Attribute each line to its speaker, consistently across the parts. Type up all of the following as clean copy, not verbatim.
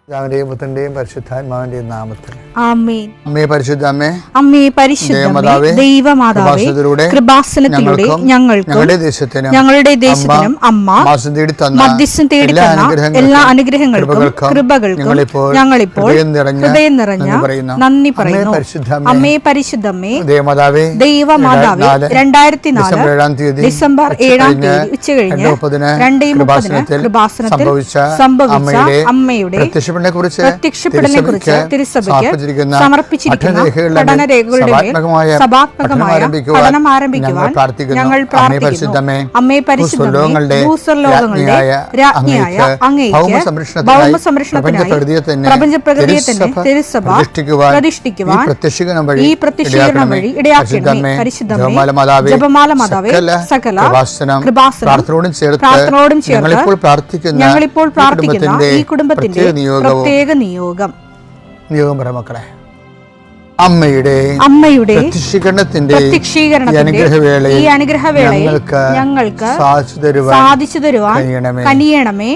Speaker 1: പിതാവിന്റെയും പുത്രന്റെയും പരിശുദ്ധാത്മാവിന്റെയും നാമത്തിൽ
Speaker 2: ആമേൻ.
Speaker 1: അമ്മേ പരിശുദ്ധ അമ്മേ,
Speaker 2: അമ്മേ പരിശുദ്ധ ദൈവമാതാവേ, കൃപാസനത്തിലൂടെ ഞങ്ങളുടെ ദേശത്തിനും അമ്മ മധ്യസ്ഥം തേടി തന്ന എല്ലാ അനുഗ്രഹങ്ങൾക്കും കൃപകൾക്കും ഞങ്ങളിപ്പോൾ ഹൃദയം നിറഞ്ഞ നന്ദി പറയുന്നു. അമ്മേ പരിശുദ്ധമ്മേ, ദൈവമാതാവേ, 2004 ഡിസംബർ 7 ഉച്ചകഴിഞ്ഞ് 2:30 കൃപാസനത്തിൽ സംഭവിച്ച അമ്മയുടെ പ്രത്യക്ഷപ്പെടലിനെ കുറിച്ച് തിരുസഭയ്ക്ക് സമർപ്പിച്ചിരിക്കുന്ന പഠനരേഖകളുടെ സഭാത്മകമായ പഠനം ആരംഭിക്കുവാൻ ഞങ്ങൾ പ്രാർത്ഥിക്കുന്നു. അമ്മേ പരിശുദ്ധമേ, ഭൂസ്വർലോകങ്ങളുടെ രാജ്ഞിയായ അങ്ങേയ്ക്ക് ഭൗമസംരക്ഷണത്തിനായി പ്രപഞ്ചപ്രകൃതിയെ തന്നെ തിരുസഭ പ്രതിഷ്ഠിക്കുവാൻ ഈ പ്രത്യക്ഷീകരണം വഴി ഇടയാക്കണമേ. പരിശുദ്ധമേ, ജപമാല മാതാവേ, സകല കൃപാസനം പ്രാർത്ഥനയോടും ചേർത്ത് ഞങ്ങളിപ്പോൾ പ്രാർത്ഥിക്കുന്ന ഈ കുടുംബത്തിന്റെ പ്രത്യേക നിയോഗം
Speaker 1: മക്കളെ, അമ്മയുടെ പ്രത്യക്ഷീകരണത്തിന്റെ ഈ അനുഗ്രഹവേളയിൽ
Speaker 2: ഞങ്ങൾക്ക് സാധിച്ചു തരുവാൻ കനിയണമേ.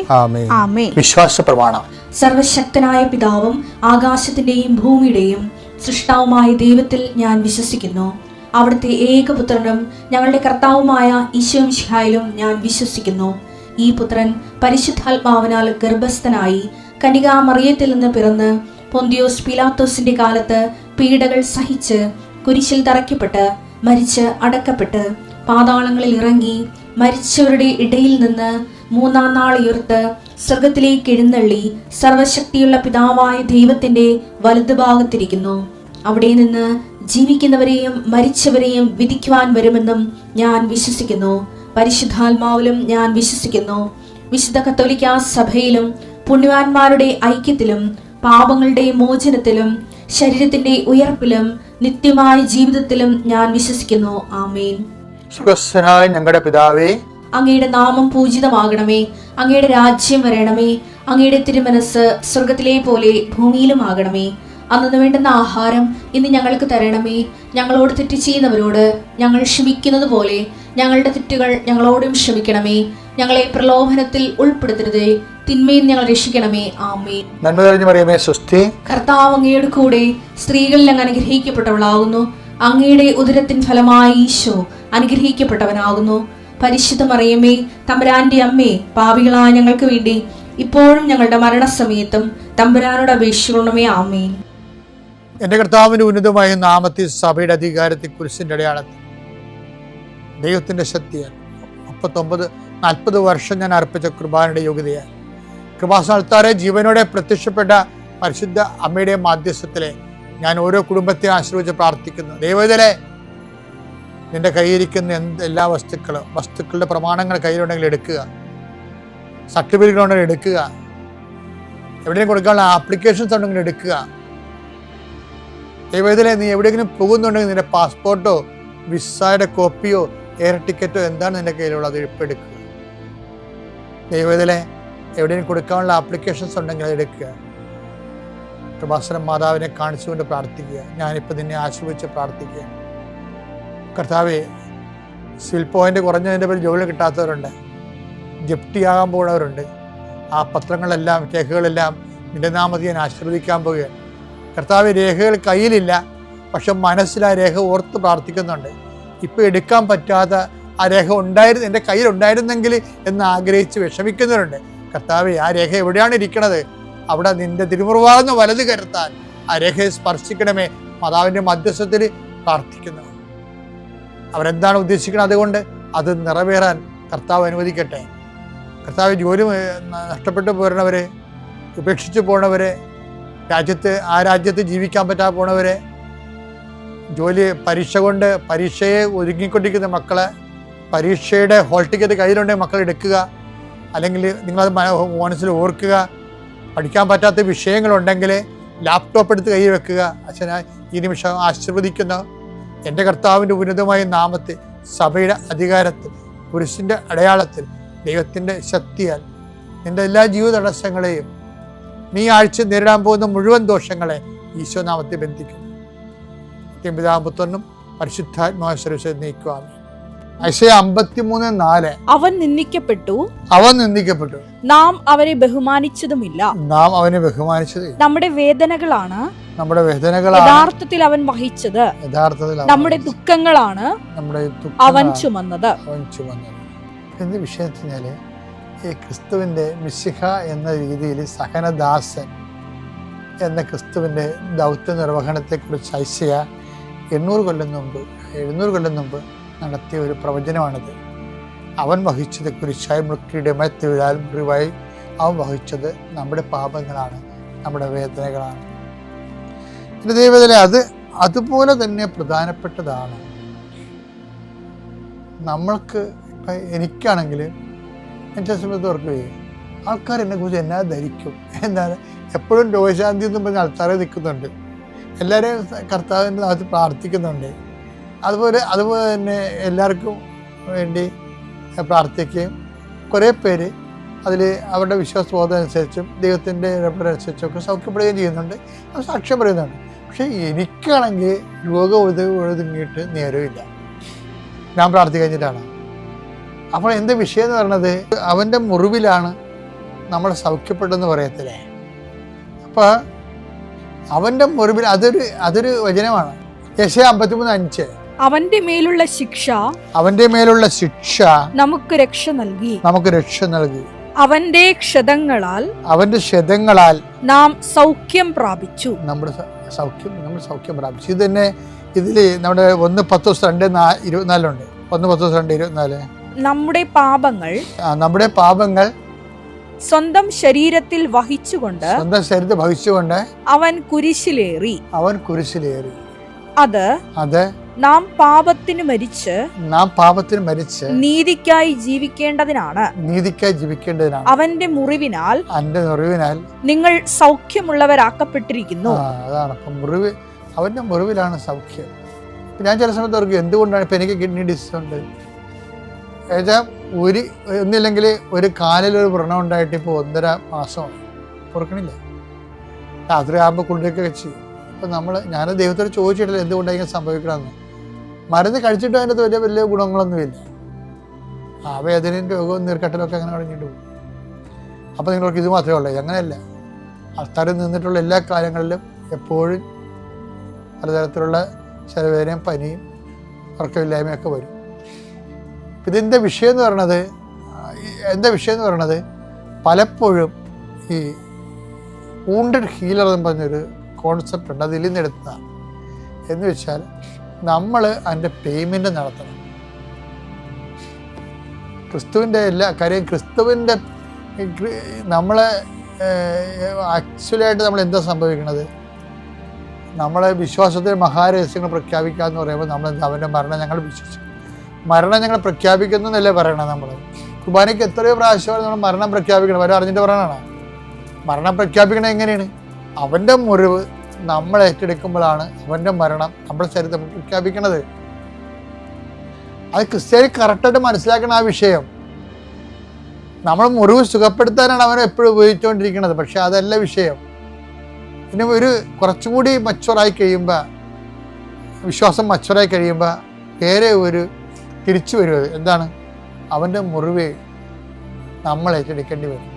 Speaker 2: ആമേൻ.
Speaker 1: വിശ്വാസ പ്രമാണം.
Speaker 3: സർവശക്തനായ പിതാവും ആകാശത്തിന്റെയും ഭൂമിയുടെയും സൃഷ്ടാവുമായ ദൈവത്തിൽ ഞാൻ വിശ്വസിക്കുന്നു. അവിടുത്തെ ഏകപുത്രനും ഞങ്ങളുടെ കർത്താവുമായ ഈശോമിശിഹായിലും ഞാൻ വിശ്വസിക്കുന്നു. ഈ പുത്രൻ പരിശുദ്ധാത്മാവിനാൽ ഗർഭസ്ഥനായി കന്യകാമറിയത്തിൽ നിന്ന് പിറന്ന് പൊന്തിയോസ് പീലാത്തോസിന്റെ കാലത്ത് പീഡകൾ സഹിച്ച് കുരിശിൽ തറയ്ക്കപ്പെട്ട് മരിച്ച് അടക്കപ്പെട്ട് പാതാളങ്ങളിൽ ഇറങ്ങി മരിച്ചവരുടെ ഇടയിൽ നിന്ന് 3-ാം നാൾ ഉയർത്ത് സ്വർഗത്തിലേക്ക് എഴുന്നള്ളി സർവശക്തിയുള്ള പിതാവായ ദൈവത്തിന്റെ വലതുഭാഗത്തിരിക്കുന്നു. അവിടെ നിന്ന് ജീവിക്കുന്നവരെയും മരിച്ചവരെയും വിധിക്കുവാൻ വരുമെന്നും ഞാൻ വിശ്വസിക്കുന്നു. പരിശുദ്ധാത്മാവിലും ഞാൻ വിശ്വസിക്കുന്നു. വിശുദ്ധ കത്തോലിക്കാ സഭയിലും പുണ്യവാന്മാരുടെ ഐക്യത്തിലും പാപങ്ങളുടെ മോചനത്തിലും ശരീരത്തിന്റെ ഉയർപ്പിലും നിത്യമായ ജീവിതത്തിലും ഞാൻ വിശ്വസിക്കുന്നു. ആമേൻ.
Speaker 1: സ്വർഗ്ഗസ്ഥനായ ഞങ്ങളുടെ പിതാവേ,
Speaker 3: അങ്ങയുടെ നാമം പൂജിതമാകണമേ. അങ്ങയുടെ രാജ്യം വരണമേ. അങ്ങയുടെ തിരുമനസ് സ്വർഗത്തിലെ പോലെ ഭൂമിയിലും ആകണമേ. അന്നു വേണ്ടുന്ന ആഹാരം ഇന്ന് ഞങ്ങൾക്ക് തരണമേ. ഞങ്ങളോട് തെറ്റ് ചെയ്യുന്നവരോട് ഞങ്ങൾ ക്ഷമിക്കുന്നത് പോലെ ഞങ്ങളുടെ തെറ്റുകൾ ഞങ്ങളോടും ക്ഷമിക്കണമേ. ഞങ്ങളെ പ്രലോഭനത്തിൽ ഉൾപ്പെടുത്തരുതേ, തിന്മയിൽ ഞങ്ങൾ രക്ഷിക്കണമേ. ആമേൻ.
Speaker 1: നന്മ നിറഞ്ഞ മറിയമേ, സ്വസ്തി.
Speaker 3: കർത്താവ് അങ്ങയുടെ കൂടെ സ്ത്രീകളിൽ അങ്ങ് അനുഗ്രഹിക്കപ്പെട്ടവളാകുന്നു. അങ്ങയുടെ ഉദരത്തിൻ ഫലമായി ഈശോ അനുഗ്രഹിക്കപ്പെട്ടവനാകുന്നു. പരിശുദ്ധ മറിയമേ, തമ്പുരാന്റെ അമ്മേ, പാപികളായ ഞങ്ങൾക്ക് വേണ്ടി ഇപ്പോഴും ഞങ്ങളുടെ മരണസമയത്തും തമ്പുരാനോട് അപേക്ഷിക്കണമേ. ആമേൻ.
Speaker 1: എന്റെ കർത്താവിന്റെ ഉന്നതമായ നാമത്തിൽ സഭയുടെ അധികാരത്തിൽ കുരിശിന്റെ അടയാളത്തിൽ ദൈവത്തിന്റെ ശക്തിയാൽ 40 വർഷം ഞാൻ അർപ്പിച്ച കുർബാനയുടെ യോഗ്യതയാൽ കൃപാസനത്താരെ ജീവനോടെ പ്രത്യക്ഷപ്പെട്ട പരിശുദ്ധ അമ്മയുടെ മാധ്യസ്ഥത്തിലെ ഞാൻ ഓരോ കുടുംബത്തെ ആശ്രയിച്ച് പ്രാർത്ഥിക്കുന്നു. ദൈവത്തിലെ നിന്റെ കയ്യിരിക്കുന്ന എല്ലാ വസ്തുക്കളുടെ പ്രമാണങ്ങൾ കയ്യിലുണ്ടെങ്കിൽ എടുക്കുക, സർട്ടിഫിക്കറ്റ് എടുക്കുക, എവിടെയും കൊടുക്കാനുള്ള ആപ്ലിക്കേഷൻസ് ഉണ്ടെങ്കിൽ എടുക്കുക. ദൈവത്തിലെ നീ എവിടെയെങ്കിലും പോകുന്നുണ്ടെങ്കിൽ നിന്റെ പാസ്പോർട്ടോ വിസയുടെ കോപ്പിയോ എയർ ടിക്കറ്റോ എന്താണ് നിന്റെ കയ്യിലുള്ളത്, ഇപ്പം എടുക്കുക. ദൈവത്തിലെ എവിടെയും കൊടുക്കാനുള്ള ആപ്ലിക്കേഷൻസ് ഉണ്ടെങ്കിൽ അത് എടുക്കുക. കൃപാസനം മാതാവിനെ കാണിച്ചുകൊണ്ട് പ്രാർത്ഥിക്കുക. ഞാനിപ്പോൾ നിന്നെ ആശ്രയിച്ച് പ്രാർത്ഥിക്കുക. കർത്താവേ, സിവിൽ പോയിന്റ് കുറഞ്ഞതിൻ്റെ പേര് ജോലി കിട്ടാത്തവരുണ്ട്, ജപ്തിയാകാൻ പോകുന്നവരുണ്ട്. ആ പത്രങ്ങളെല്ലാം രേഖകളെല്ലാം നിന്റെ നാമത്തിൽ ഞാൻ ആശീർവദിക്കാൻ പോവുകയാണ്. കർത്താവ്, രേഖകൾ കയ്യിലില്ല, പക്ഷെ മനസ്സിൽ ആ രേഖ ഓർത്ത് പ്രാർത്ഥിക്കുന്നുണ്ട്. ഇപ്പോൾ എടുക്കാൻ പറ്റാത്ത ആ രേഖ എൻ്റെ കയ്യിലുണ്ടായിരുന്നെങ്കിൽ എന്ന് ആഗ്രഹിച്ച് വിഷമിക്കുന്നവരുണ്ട്. കർത്താവെ, ആ രേഖ എവിടെയാണ് ഇരിക്കണത്, അവിടെ നിന്റെ തിരുമുറിവാകുന്ന വലത് കരുത്താൻ ആ രേഖയെ സ്പർശിക്കണമേ. മാതാവിൻ്റെ മധ്യസ്ഥത്തിൽ പ്രാർത്ഥിക്കുന്നു. അവരെന്താണ് ഉദ്ദേശിക്കുന്നത്, അതുകൊണ്ട് അത് നിറവേറാൻ കർത്താവ് അനുവദിക്കട്ടെ. കർത്താവ്, ജോലി നഷ്ടപ്പെട്ടു പോരണവരെ, ഉപേക്ഷിച്ച് പോണവരെ, ആ രാജ്യത്ത് ജീവിക്കാൻ പറ്റാതെ പോണവരെ, പരീക്ഷ കൊണ്ട് പരീക്ഷയെ ഒരുങ്ങിക്കൊണ്ടിരിക്കുന്ന മക്കളെ, പരീക്ഷയുടെ ഹോൾ ടിക്കറ്റ് കയ്യിലുണ്ടെങ്കിൽ മക്കൾ എടുക്കുക. അല്ലെങ്കിൽ നിങ്ങളത് മനസ്സിൽ ഓർക്കുക. പഠിക്കാൻ പറ്റാത്ത വിഷയങ്ങളുണ്ടെങ്കിൽ ലാപ്ടോപ്പ് എടുത്ത് കയ്യിൽ വെക്കുക. അച്ഛനായി ഈ നിമിഷം ആശീർവദിക്കുന്ന എൻ്റെ കർത്താവിൻ്റെ ഉന്നതമായ നാമത്തിൽ സഭയുടെ അധികാരത്തിൽ കുരിശിൻ്റെ അടയാളത്തിൽ ദൈവത്തിൻ്റെ ശക്തിയാൽ നിൻ്റെ എല്ലാ ജീവിത തടസ്സങ്ങളെയും നീ ആഴ്ച നേരിടാൻ പോകുന്ന മുഴുവൻ ദോഷങ്ങളെ ഈശോ നാമത്തെ ബന്ധിക്കുന്നു. പിതാവും പുത്രനും പരിശുദ്ധാത്മാവും നീക്കുവാമേ. ഐശയ്യാ 53:4.
Speaker 2: അവൻ നിന്ദിക്കപ്പെട്ടു,
Speaker 1: നാം
Speaker 2: അവനെ ബഹുമാനിച്ചതുമില്ല. നമ്മുടെ വേദനകളാണ് യഥാർത്ഥത്തിൽ അവൻ വഹിച്ചത്, നമ്മുടെ ദുഃഖങ്ങളാണ് അവൻ ചുമന്നത്.
Speaker 1: എന്ത് വിഷയത്തിനാല് ഈ ക്രിസ്തുവിന്റെ മിശിഹ എന്ന രീതിയിൽ സഹനദാസൻ എന്ന ക്രിസ്തുവിന്റെ ദൗത്യ നിർവഹണത്തെക്കുറിച്ച് ഐശയ്യാ 700 കൊല്ലം മുമ്പ് നടത്തിയ ഒരു പ്രവചനമാണിത്. അവൻ വഹിച്ചത് കുരിശായി മൃക്കിയുടെ മരത്തിലാൽ മുറിവായി അവൻ വഹിച്ചത് നമ്മുടെ പാപങ്ങളാണ്, നമ്മുടെ വേദനകളാണ്. എൻ്റെ ദൈവത്തിലെ അതുപോലെ തന്നെ പ്രധാനപ്പെട്ടതാണ്. നമ്മൾക്ക് ഇപ്പം എനിക്കാണെങ്കിൽ എൻ്റെ സമയത്ത് ഓർക്കുകയെ ആൾക്കാർ എന്നെക്കുറിച്ച് എന്നാ ധരിക്കും, എന്താണ് എപ്പോഴും രോഗശാന്തി എന്നും പറഞ്ഞ ആൾക്കാരെ നിൽക്കുന്നുണ്ട്, എല്ലാവരെയും കർത്താവിൻ്റെ നാമത്തിൽ പ്രാർത്ഥിക്കുന്നുണ്ട്. അതുപോലെ തന്നെ എല്ലാവർക്കും വേണ്ടി പ്രാർത്ഥിക്കുകയും കുറേ പേര് അതിൽ അവരുടെ വിശ്വാസബോധം അനുസരിച്ചും ദൈവത്തിൻ്റെ ഇടപെടലനുസരിച്ചും ഒക്കെ സൗഖ്യപ്പെടുകയും ചെയ്യുന്നുണ്ട്, അത് സാക്ഷ്യം പറയുന്നുണ്ട്. പക്ഷേ എനിക്കാണെങ്കിൽ രോഗം ഒഴുതുങ്ങിയിട്ട് നേരമില്ല, ഞാൻ പ്രാർത്ഥിക്കഴിഞ്ഞിട്ടാണ്. അപ്പോൾ എൻ്റെ വിഷയം എന്ന് പറയുന്നത് അവൻ്റെ മുറിവിലാണ് നമ്മൾ സൗഖ്യപ്പെട്ടെന്ന് പറയത്തില്ലേ. അപ്പോൾ അവൻ്റെ മുറിവിൽ അതൊരു വചനമാണ്. യെശയ്യാ 53:5.
Speaker 2: അവന്റെ മേലുള്ള ശിക്ഷ നമുക്ക് രക്ഷ നൽകി. അവന്റെ ക്ഷതങ്ങളാൽ നാം സൗഖ്യം പ്രാപിച്ചു.
Speaker 1: നമ്മൾ സൗഖ്യം പ്രാപിച്ചു. ഇത് തന്നെ ഇതില് നമ്മുടെ 1 Pетros 2:24 1 Petros 2:24.
Speaker 2: നമ്മുടെ പാപങ്ങൾ സ്വന്തം ശരീരത്തിൽ വഹിച്ചുകൊണ്ട് അവൻ കുരിശിലേറി. അത് നാം പാപത്തിന് മരിച്ച് നീതിക്കായി ജീവിക്കേണ്ടതിനാണ്. അവന്റെ മുറിവിനാൽ നിങ്ങൾ സൗഖ്യമുള്ളവരാക്കപ്പെട്ടിരിക്കുന്നു.
Speaker 1: അതാണ് അവന്റെ മുറിവിലാണ് സൗഖ്യം. ഞാൻ ചില സമയത്ത് ഓർക്കും എന്തുകൊണ്ടാണ് ഇപ്പം എനിക്ക് കിഡ്നി ഡിസീസ് ഉണ്ട്, ഒന്നില്ലെങ്കിൽ ഒരു കാലിലൊരു വ്രണം ഉണ്ടായിട്ട് ഇപ്പോൾ 1.5 മാസമാണ്, ഓർക്കണില്ല. രാത്രി ആകുമ്പോൾ കുളിയൊക്കെ വെച്ച് അപ്പം ഞാൻ ദൈവത്തോട് ചോദിച്ചിട്ടില്ല എന്തുകൊണ്ടാണ് ഇങ്ങനെ സംഭവിക്കണമെന്ന്. മരുന്ന് കഴിച്ചിട്ടും അതിൻ്റെ വലിയ ഗുണങ്ങളൊന്നുമില്ല. ആ വേദനയും രോഗവും നീർക്കെട്ടലൊക്കെ അങ്ങനെ കഴിഞ്ഞിട്ട് പോകും. അപ്പോൾ നിങ്ങൾക്ക് ഇത് മാത്രമേ ഉള്ളൂ. അങ്ങനെയല്ല, ആൾക്കാർ നിന്നിട്ടുള്ള എല്ലാ കാലങ്ങളിലും എപ്പോഴും പലതരത്തിലുള്ള ശരീരവേദനയും പനിയും ഉറക്കമില്ലായ്മയൊക്കെ വരും. ഇതിൻ്റെ വിഷയം എന്ന് പറയണത് പലപ്പോഴും ഈ വൂണ്ടഡ് ഹീലർ എന്ന് പറഞ്ഞൊരു കോൺസെപ്റ്റ് ഉണ്ട്, അതിൽ നിന്ന് എടുത്തതാണ്. എന്ന് വെച്ചാൽ നമ്മൾ അതിൻ്റെ പേയ്മെൻറ്റ് നടത്തണം. ക്രിസ്തുവിൻ്റെ എല്ലാ കാര്യം നമ്മളെ ആക്ച്വലായിട്ട് നമ്മൾ എന്താ സംഭവിക്കണത്, നമ്മളെ വിശ്വാസത്തിൽ മഹാരഹസ്യങ്ങൾ പ്രഖ്യാപിക്കുക എന്ന് പറയുമ്പോൾ നമ്മൾ അവൻ്റെ മരണം ഞങ്ങൾ വിശ്വസിക്കും. മരണം ഞങ്ങൾ പ്രഖ്യാപിക്കുന്നു എന്നല്ലേ പറയണത്. നമ്മൾ കുർബാനയ്ക്ക് എത്രയോ പ്രാവശ്യമാണ് നമ്മൾ മരണം പ്രഖ്യാപിക്കണം, അവരെ അറിഞ്ഞിട്ട് പറയണതാണ്. മരണം പ്രഖ്യാപിക്കണത് എങ്ങനെയാണ്? അവൻ്റെ മുറിവ് നമ്മൾ ഏറ്റെടുക്കുമ്പോഴാണ് അവൻ്റെ മരണം നമ്മുടെ ശരീരത്തിൽ നമ്മൾ പ്രഖ്യാപിക്കണത്. അത് ക്രിസ്ത്യാനി കറക്റ്റായിട്ട് മനസ്സിലാക്കണം ആ വിഷയം. നമ്മൾ മുറിവ് സുഖപ്പെടുത്താനാണ് അവനെ എപ്പോഴും ഉപയോഗിച്ചുകൊണ്ടിരിക്കുന്നത്, പക്ഷെ അതല്ല വിഷയം. പിന്നെ കുറച്ചും കൂടി മച്ചുവറായി കഴിയുമ്പോൾ, വിശ്വാസം മച്ചുവറായി കഴിയുമ്പോൾ വേറെ തിരിച്ചു വരുന്നത് എന്താണ്? അവൻ്റെ മുറിവ് നമ്മൾ ഏറ്റെടുക്കേണ്ടി വരും.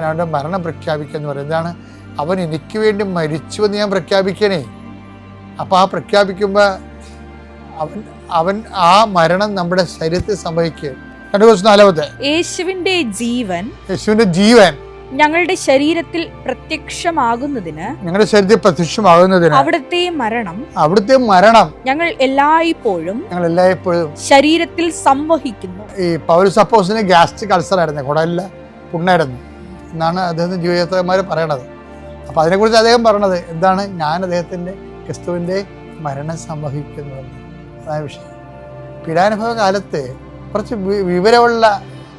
Speaker 1: അവൻ്റെ മരണം പ്രഖ്യാപിക്കുക എന്ന് പറയുന്നത് എന്താണ്? അവൻ എനിക്ക് വേണ്ടി മരിച്ചു എന്ന് ഞാൻ പ്രഖ്യാപിക്കണേ. അപ്പോൾ ആ പ്രഖ്യാപിക്കുമ്പോൾ അവൻ ആ മരണം നമ്മുടെ ശരീരത്തിൽ സംഭവിക്കുക. 2:4
Speaker 2: യേശുവിന്റെ ജീവൻ
Speaker 1: ഞങ്ങളുടെ ശരീരത്തിൽ പ്രത്യക്ഷമാകുന്നതിന് അവിടുത്തെ മരണം ഞങ്ങൾ എല്ലായ്പ്പോഴും ശരീരത്തിൽ സംവഹിക്കുന്നു. ഈ പൗലോസ് അപ്പോസ്തലന് ഗ്യാസ്ട്രിക് അൾസർ ആയിരുന്നു, കുടലിൽ പുണ്ണായിരുന്നു എന്നാണ് അദ്ദേഹം ജീവിതമാർ പറയണത്. അപ്പോൾ അതിനെക്കുറിച്ച് അദ്ദേഹം പറഞ്ഞത് എന്താണ്? ഞാൻ അദ്ദേഹത്തിൻ്റെ ക്രിസ്തുവിൻ്റെ മരണം സംവഹിക്കുന്നു. അതാണ് വിഷയം. പീഡാനുഭവ കാലത്ത് കുറച്ച് വിവരമുള്ള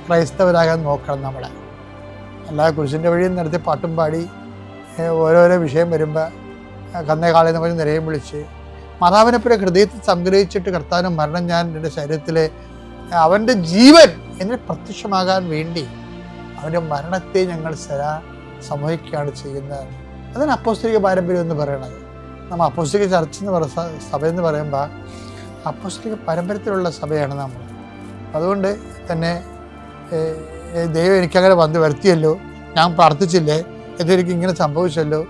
Speaker 1: ക്രൈസ്തവരാകാൻ നോക്കണം നമ്മളെ. അല്ലാതെ കുരിശിൻ്റെ വഴിയിൽ നടത്തി പാട്ടും പാടി ഓരോരോ വിഷയം വരുമ്പോൾ കന്നേ കാളെന്ന് പറഞ്ഞ് നിരയും വിളിച്ച് മാതാവിനെപ്പോലെ ഹൃദയത്തിൽ സംഗ്രഹിച്ചിട്ട് കർത്താവിൻ്റെ മരണം ഞാൻ എൻ്റെ ശരീരത്തിൽ അവൻ്റെ ജീവൻ എന്നിൽ പ്രത്യക്ഷമാകാൻ വേണ്ടി അവൻ്റെ മരണത്തെ ഞങ്ങൾ സംവഹിക്കുകയാണ് ചെയ്യുന്നത്. അതാണ് അപ്പോസ്തലിക പാരമ്പര്യം എന്ന് പറയുന്നത്. നമ്മൾ അപ്പോസ്തലിക ചർച്ച് എന്ന് സഭയെന്ന് പറയുമ്പോൾ അപ്പോസ്തലിക പാരമ്പര്യത്തിലുള്ള സഭയാണ് നമ്മൾ. അതുകൊണ്ട് തന്നെ ദൈവം എനിക്കങ്ങനെ വന്ന് വരുത്തിയല്ലോ, ഞാൻ പ്രാർത്ഥിച്ചില്ലേ, എന്നിട്ടെനിക്ക് ഇങ്ങനെ സംഭവിച്ചല്ലോ,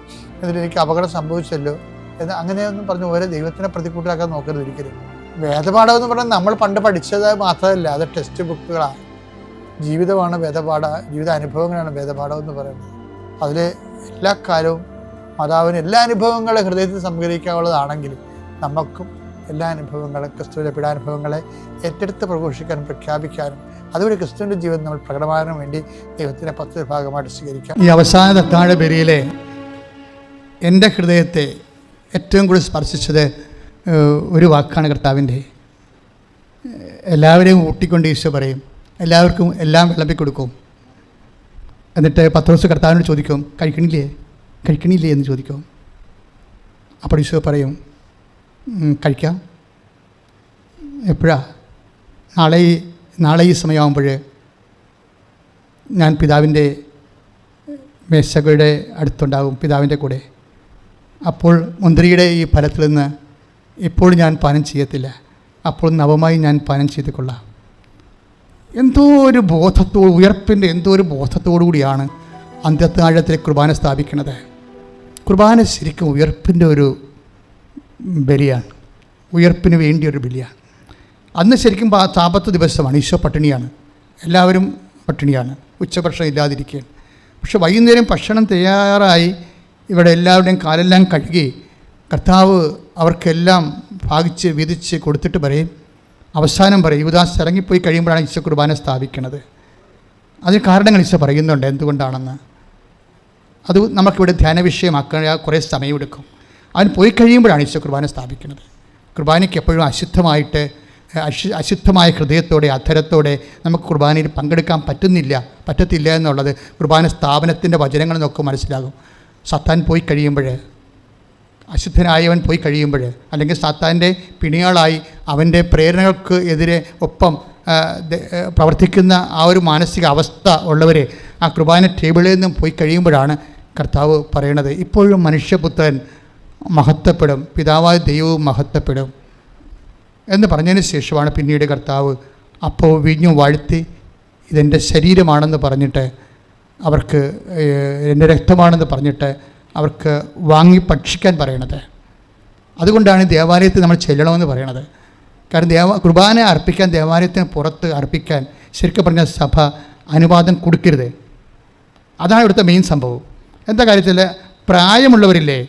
Speaker 1: എന്നിട്ടെനിക്ക് അപകടം സംഭവിച്ചല്ലോ എന്ന് അങ്ങനെയൊന്നും പറഞ്ഞ് ഓരോ ദൈവത്തിനെ പ്രതികൂട്ടിലാക്കാൻ നോക്കരുത് ഒരിക്കലും. വേദപാഠം എന്ന് പറഞ്ഞാൽ നമ്മൾ പണ്ട് പഠിച്ചത് മാത്രമല്ല, അത് ടെക്സ്റ്റ് ബുക്കുകളാണ്. ജീവിതമാണ് വേദപാഠം, ജീവിത അനുഭവങ്ങളാണ് വേദപാഠം എന്ന് പറയുന്നത്. അതിൽ എല്ലാ കാലവും മാതാവിന് എല്ലാ അനുഭവങ്ങളും ഹൃദയത്തിൽ സംഗ്രഹിക്കാനുള്ളതാണെങ്കിലും നമുക്കും എല്ലാ അനുഭവങ്ങളും ക്രിസ്തുവിൻ്റെ പീഡാനുഭവങ്ങളെ ഏറ്റെടുത്ത് പ്രഘോഷിക്കാനും പ്രഖ്യാപിക്കാനും അതുവഴി ക്രിസ്തുവിൻ്റെ ജീവിതം നമ്മൾ പ്രകടമാകാൻ വേണ്ടി ദൈവത്തിൻ്റെ പദ്ധതി ഭാഗമായിട്ട് സ്വീകരിക്കാം.
Speaker 4: ഈ അവസാന അത്താഴ ബലിയിലെ എൻ്റെ ഹൃദയത്തെ ഏറ്റവും കൂടുതൽ സ്പർശിച്ചത് ഒരു വാക്കാണ് കർത്താവിൻ്റെ. എല്ലാവരെയും ഊട്ടിക്കൊണ്ട് ഈശോ പറയും, എല്ലാവർക്കും എല്ലാം വിളമ്പിക്കൊടുക്കും. എന്നിട്ട് പത്രോസ് കർത്താവിനോട് ചോദിക്കും, കഴിക്കണില്ലേ എന്ന് ചോദിക്കും. അപ്പോൾ ഈശോ പറയും, കഴിക്കാം. എപ്പോഴാ? നാളെ ഈ സമയമാകുമ്പോൾ ഞാൻ പിതാവിൻ്റെ മേശകളുടെ അടുത്തുണ്ടാകും, പിതാവിൻ്റെ കൂടെ. അപ്പോൾ മുന്തിരിയുടെ ഈ ഫലത്തിൽ നിന്ന് ഇപ്പോൾ ഞാൻ പാനം ചെയ്യത്തില്ല, അപ്പോൾ നവമായി ഞാൻ പാനം ചെയ്ത് കൊള്ളാം. എന്തോ ഒരു ഉയർപ്പിൻ്റെ എന്തോ ഒരു ബോധത്തോടു കൂടിയാണ് അന്ത്യത്താഴത്തിലെ കുർബാന സ്ഥാപിക്കുന്നത്. കുർബാന ശരിക്കും ഉയർപ്പിൻ്റെ ഒരു ബലിയാണ്, ഉയർപ്പിന് വേണ്ടിയൊരു ബലിയാണ്. അന്ന് ശരിക്കും സാപത്ത് ദിവസമാണ്, ഈശോ പട്ടിണിയാണ്, എല്ലാവരും പട്ടിണിയാണ്, ഉച്ചഭക്ഷണം ഇല്ലാതിരിക്കുകയാണ്. പക്ഷെ വൈകുന്നേരം ഭക്ഷണം തയ്യാറായി ഇവിടെ എല്ലാവരുടെയും കാലെല്ലാം കഴുകി കർത്താവ് അവർക്കെല്ലാം ഭാഗിച്ച് വിധിച്ച് കൊടുത്തിട്ട് പറയും, അവസാനം പറയും, യൂദാസ് ഇറങ്ങിപ്പോയി കഴിയുമ്പോഴാണ് ഈശോ കുർബാന സ്ഥാപിക്കുന്നത്. അതിന് കാരണങ്ങൾ ഈശോ പറയുന്നുണ്ട് എന്തുകൊണ്ടാണെന്ന്. അത് നമുക്കിവിടെ ധ്യാന വിഷയമാക്കാൻ കുറേ സമയമെടുക്കും. അവൻ പോയി കഴിയുമ്പോഴാണ് ഈശോ കുർബാന സ്ഥാപിക്കുന്നത്. കുർബാനയ്ക്ക് എപ്പോഴും അശുദ്ധമായ ഹൃദയത്തോടെ അധരത്തോടെ നമുക്ക് കുർബാനയിൽ പങ്കെടുക്കാൻ പറ്റത്തില്ല എന്നുള്ളത് കുർബാന സ്ഥാപനത്തിൻ്റെ വചനങ്ങളിൽ നിന്നൊക്കെ മനസ്സിലാകും. സാത്താൻ പോയി കഴിയുമ്പോൾ, അശുദ്ധനായവൻ പോയി കഴിയുമ്പോൾ, അല്ലെങ്കിൽ സാത്താൻ്റെ പിണിയാളായി അവൻ്റെ പ്രേരണകൾക്ക് എതിരെ ഒപ്പം പ്രവർത്തിക്കുന്ന ആ ഒരു മാനസിക അവസ്ഥ ഉള്ളവരെ ആ കുർബാന ടേബിളിൽ നിന്നും പോയി കഴിയുമ്പോഴാണ് കർത്താവ് പറയണത്, ഇപ്പോഴും മനുഷ്യപുത്രൻ മഹത്വപ്പെടും, പിതാവായ ദൈവവും മഹത്വപ്പെടും എന്ന് പറഞ്ഞതിന് ശേഷമാണ് പിന്നീട് കർത്താവ് അപ്പോൾ വീഞ്ഞു വാഴ്ത്തി ഇതെൻ്റെ ശരീരമാണെന്ന് പറഞ്ഞിട്ട് അവർക്ക്, എൻ്റെ രക്തമാണെന്ന് പറഞ്ഞിട്ട് അവർക്ക് വാങ്ങി ഭക്ഷിക്കാൻ പറയണത്. അതുകൊണ്ടാണ് ദേവാലയത്തിൽ നമ്മൾ ചെല്ലണമെന്ന് പറയണത്. കാരണം കുർബാന അർപ്പിക്കാൻ ദേവാലയത്തിന് പുറത്ത് അർപ്പിക്കാൻ ശരിക്കും പറഞ്ഞാൽ സഭ അനുവാദം കൊടുക്കരുത്. അതാണ് ഇവിടുത്തെ മെയിൻ സംഭവം. എന്താ കാര്യത്തിൽ പ്രായമുള്ളവരില്ലേ,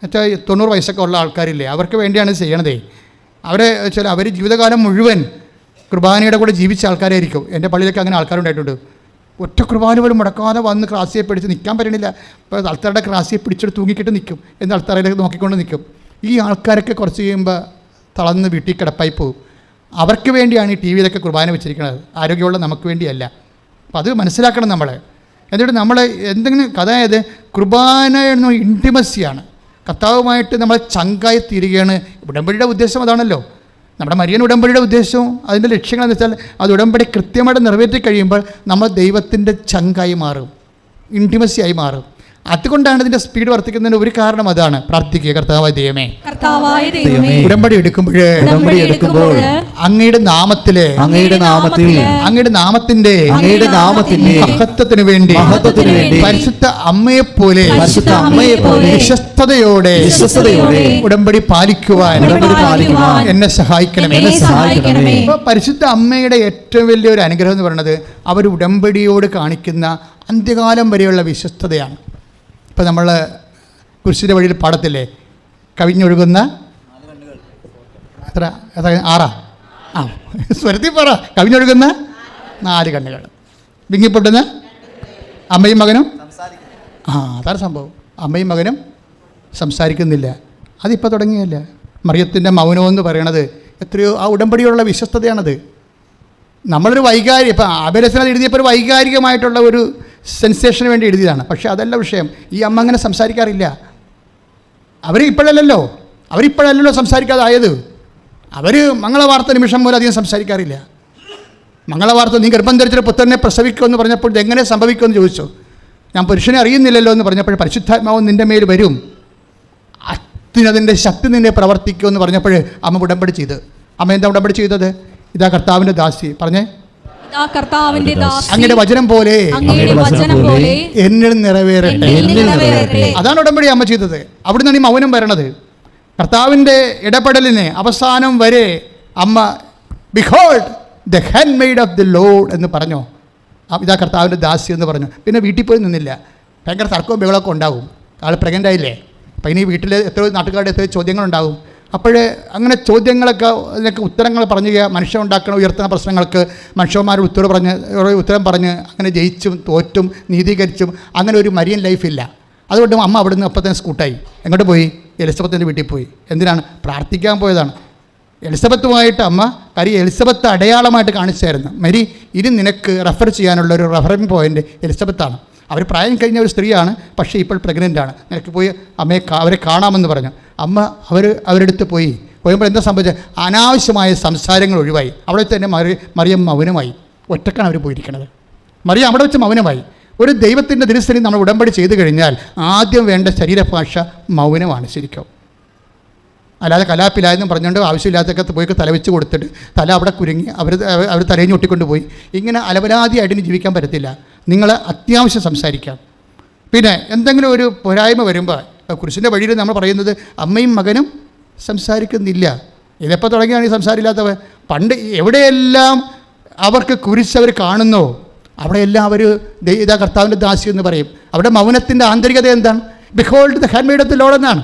Speaker 4: എന്നുവെച്ചാൽ 90 വയസ്സൊക്കെ ഉള്ള ആൾക്കാരില്ലേ, അവർക്ക് വേണ്ടിയാണ് ചെയ്യണതേ. അവർ ജീവിതകാലം മുഴുവൻ കുർബാനയുടെ കൂടെ ജീവിച്ച ആൾക്കാരായിരിക്കും. എൻ്റെ പള്ളിയിലൊക്കെ അങ്ങനെ ആൾക്കാരുണ്ടായിട്ടുണ്ട്. ഒറ്റ കുർബാന പോലും മുടക്കാതെ വന്ന് ക്രാസിയെ പിടിച്ച് നിൽക്കാൻ പറ്റണില്ല. ഇപ്പോൾ ആൾക്കാരുടെ ക്രാസിയെ പിടിച്ചിട്ട് തൂങ്ങിക്കിട്ട് നിൽക്കും, എന്ന് ആൾക്കാരിലേക്ക് നോക്കിക്കൊണ്ട് നിൽക്കും. ഈ ആൾക്കാരൊക്കെ കുറച്ച് കഴിയുമ്പോൾ തളർന്ന് വീട്ടിൽ കിടപ്പായി പോകും. അവർക്ക് വേണ്ടിയാണ് ഈ TV യിലൊക്കെ കുർബാന വെച്ചിരിക്കുന്നത്, ആരോഗ്യമുള്ള നമുക്ക് വേണ്ടിയല്ല. അപ്പോൾ അത് മനസ്സിലാക്കണം നമ്മൾ. എന്നിട്ട് നമ്മൾ എന്തെങ്കിലും, അതായത് കുർബാന എന്ന ഇൻറ്റിമസിയാണ്, കർത്താവുമായിട്ട് നമ്മൾ ചങ്കായി തീരുകയാണ്. ഉടമ്പടിയുടെ ഉദ്ദേശം അതാണല്ലോ. നമ്മുടെ മരിയൻ ഉടമ്പടിയുടെ ഉദ്ദേശവും അതിൻ്റെ ലക്ഷ്യങ്ങളെന്ന് വെച്ചാൽ അത് ഉടമ്പടി കൃത്യമായിട്ട് നിറവേറ്റി കഴിയുമ്പോൾ നമ്മൾ ദൈവത്തിൻ്റെ ചങ്കായി മാറും, ഇൻറ്റിമസിയായി മാറും. അതുകൊണ്ടാണ് ഇതിൻ്റെ സ്പീഡ് വർദ്ധിക്കുന്നതിന് ഒരു കാരണം അതാണ്. പ്രാർത്ഥിക്കുക, കർത്താവായ ദൈവമേ, ഉടമ്പടി എടുക്കുമ്പോൾ അങ്ങയുടെ നാമത്തിലെ അങ്ങയുടെ നാമത്തിന്റെ മഹത്വത്തിന് വേണ്ടി പരിശുദ്ധ അമ്മയെപ്പോലെ വിശ്വസ്തയോടെ ഉടമ്പടി പാലിക്കുവാൻ എന്നെ സഹായിക്കണമേ. അപ്പോൾ പരിശുദ്ധ അമ്മയുടെ ഏറ്റവും വലിയൊരു അനുഗ്രഹം എന്ന് പറയുന്നത് അവർ ഉടമ്പടിയോട് കാണിക്കുന്ന അന്ത്യകാലം വരെയുള്ള വിശ്വസ്തതയാണ്. ഇപ്പോൾ നമ്മൾ കുരിശിൻ്റെ വഴിയിൽ പാടത്തില്ലേ, കവിഞ്ഞൊഴുകുന്ന സ്വരത്തിൽ പറ, കവിഞ്ഞൊഴുകുന്ന 4 കണ്ണുകൾ, വിങ്ങിപ്പൊട്ടുന്ന അമ്മയും മകനും. അതാണ് സംഭവം. അമ്മയും മകനും സംസാരിക്കുന്നില്ല. അതിപ്പോൾ തുടങ്ങിയല്ല. മറിയത്തിൻ്റെ മൗനമെന്ന് പറയണത് എത്രയോ ആ ഉടമ്പടിയുള്ള വിശ്വസ്തതയാണത്. നമ്മളൊരു വൈകാരിക, ഇപ്പോൾ ആബേലസ്നാഥ് എഴുതിയപ്പോൾ ഒരു വൈകാരികമായിട്ടുള്ള ഒരു സെൻസേഷന് വേണ്ടി എഴുതിയതാണ്. പക്ഷേ അതല്ല വിഷയം. ഈ അമ്മ അങ്ങനെ സംസാരിക്കാറില്ല. അവരിപ്പോഴല്ലല്ലോ സംസാരിക്കാതായത്. അവർ മംഗളവാർത്ത നിമിഷം പോലും അധികം സംസാരിക്കാറില്ല. മംഗളവാർത്ത, നീ ഗർഭം ധരിച്ചൊരു പുത്രനെ പ്രസവിക്കുമെന്ന് പറഞ്ഞപ്പോൾ ഇതെങ്ങനെ സംഭവിക്കുമെന്ന് ചോദിച്ചു. ഞാൻ പുരുഷനെ അറിയുന്നില്ലല്ലോ എന്ന് പറഞ്ഞപ്പോൾ പരിശുദ്ധാത്മാവ് നിൻ്റെ മേൽ വരും, അതിൻ്റെ ശക്തി നിന്നെ പ്രവർത്തിക്കുമെന്ന് പറഞ്ഞപ്പോൾ അമ്മ ഉടമ്പടി ചെയ്ത്. അമ്മ എന്താ ഉടമ്പടി ചെയ്തത്? ഇതാ കർത്താവിൻ്റെ ദാസി. പറഞ്ഞേ,
Speaker 3: ഇതാ കർത്താവിന്റെ ദാസി,
Speaker 4: അങ്ങയുടെ വചനം പോലെ
Speaker 3: അങ്ങയുടെ വചനം പോലെ
Speaker 4: എന്നിൽ നിറവേറട്ടെ.
Speaker 3: എന്നിൽ നിറവേറട്ടെ.
Speaker 4: അതാണ് ഉടമ്പടി അമ്മ ചെയ്തത്. അവിടുന്നാണ് ഈ മൗനം വരണത്. കർത്താവിൻ്റെ ഇടപെടലിന് അവസാനം വരെ അമ്മ behold the handmade of the Lord എന്ന് പറഞ്ഞു. ഇതാ കർത്താവിൻ്റെ ദാസി എന്ന് പറഞ്ഞു. പിന്നെ വീട്ടിൽ പോയി നിന്നില്ല. ഭയങ്കര തർക്കവും ബഹളമൊക്കെ ഉണ്ടാവും. ആൾ പ്രഗ്നൻ്റ് ആയില്ലേ. അപ്പം ഇനി വീട്ടിൽ എത്രയോ നാട്ടുകാരുടെ എത്രയോ ചോദ്യങ്ങളുണ്ടാവും. അപ്പോഴേ അങ്ങനെ ചോദ്യങ്ങളൊക്കെ അതിനൊക്കെ ഉത്തരങ്ങൾ പറഞ്ഞു മനുഷ്യൻ ഉണ്ടാക്കുന്ന ഉയർത്തുന്ന പ്രശ്നങ്ങൾക്ക് മനുഷ്യന്മാരുടെ ഉത്തരം പറഞ്ഞ് അങ്ങനെ ജയിച്ചും തോറ്റും നീതീകരിച്ചും അങ്ങനെ ഒരു മരിയൻ ലൈഫില്ല. അതുകൊണ്ട് അമ്മ അവിടുന്ന് അപ്പം തന്നെ സ്കൂട്ടായി. എങ്ങോട്ട് പോയി? എലിസബത്തിൻ്റെ വീട്ടിൽ പോയി. എന്തിനാണ്? പ്രാർത്ഥിക്കാൻ പോയതാണ്. എലിസബത്തുമായിട്ട് അമ്മ കാര്യം എലിസബത്ത് അടയാളമായിട്ട് കാണിച്ചായിരുന്നു. മരി, ഇനി നിനക്ക് റെഫർ ചെയ്യാനുള്ള ഒരു റെഫറിങ് പോയിൻ്റ് എലിസബത്താണ്. അവർ പ്രായം കഴിഞ്ഞ ഒരു സ്ത്രീയാണ്, പക്ഷേ ഇപ്പോൾ പ്രഗ്നൻ്റാണ്. നിനക്ക് പോയി അമ്മയെ അവരെ കാണാമെന്ന് പറഞ്ഞു. അമ്മ അവരെടുത്ത് പോയപ്പോൾ എന്താ സംഭവിച്ചത്? അനാവശ്യമായ സംസാരങ്ങൾ ഒഴിവായി. അവിടെ തന്നെ മറിയം മൗനമായി. ഒറ്റക്കാണ് അവർ പോയിരിക്കുന്നത്. മറിയം അവിടെ വെച്ച് മൗനമായി. ഒരു ദൈവത്തിൻ്റെ ദിനസ്ഥലി നമ്മൾ ഉടമ്പടി ചെയ്തു കഴിഞ്ഞാൽ ആദ്യം വേണ്ട ശരീരഭാഷ മൗനമാണ് ശരിക്കും. അല്ലാതെ കലാപ്പിലായെന്നും പറഞ്ഞുകൊണ്ട് ആവശ്യമില്ലാത്തൊക്കെ പോയി തലവെച്ച് കൊടുത്തിട്ട് തല അവിടെ കുരുങ്ങി അവർ തലയിൽ ഞൊട്ടിക്കൊണ്ട് പോയി. ഇങ്ങനെ അലവലാതിയായിട്ട് ജീവിക്കാൻ പറ്റത്തില്ല. നിങ്ങൾ അത്യാവശ്യം സംസാരിക്കാം. പിന്നെ എന്തെങ്കിലും ഒരു പോരായ്മ വരുമ്പോൾ കുരിശിൻ്റെ വഴിയിൽ നമ്മൾ പറയുന്നത് അമ്മയും മകനും സംസാരിക്കുന്നില്ല. ഇതെപ്പോൾ തുടങ്ങിയാണ് ഈ സംസാരമില്ലാത്തവ? പണ്ട് എവിടെയെല്ലാം അവർക്ക് കുരിശ് അവർ കാണുന്നോ അവിടെയെല്ലാം അവർ ഇതാ കർത്താവിൻ്റെ ദാസി എന്ന് പറയും. അവിടെ മൗനത്തിൻ്റെ ആന്തരികത എന്താണ്? Behold the handmade of the Lord എന്നാണ്.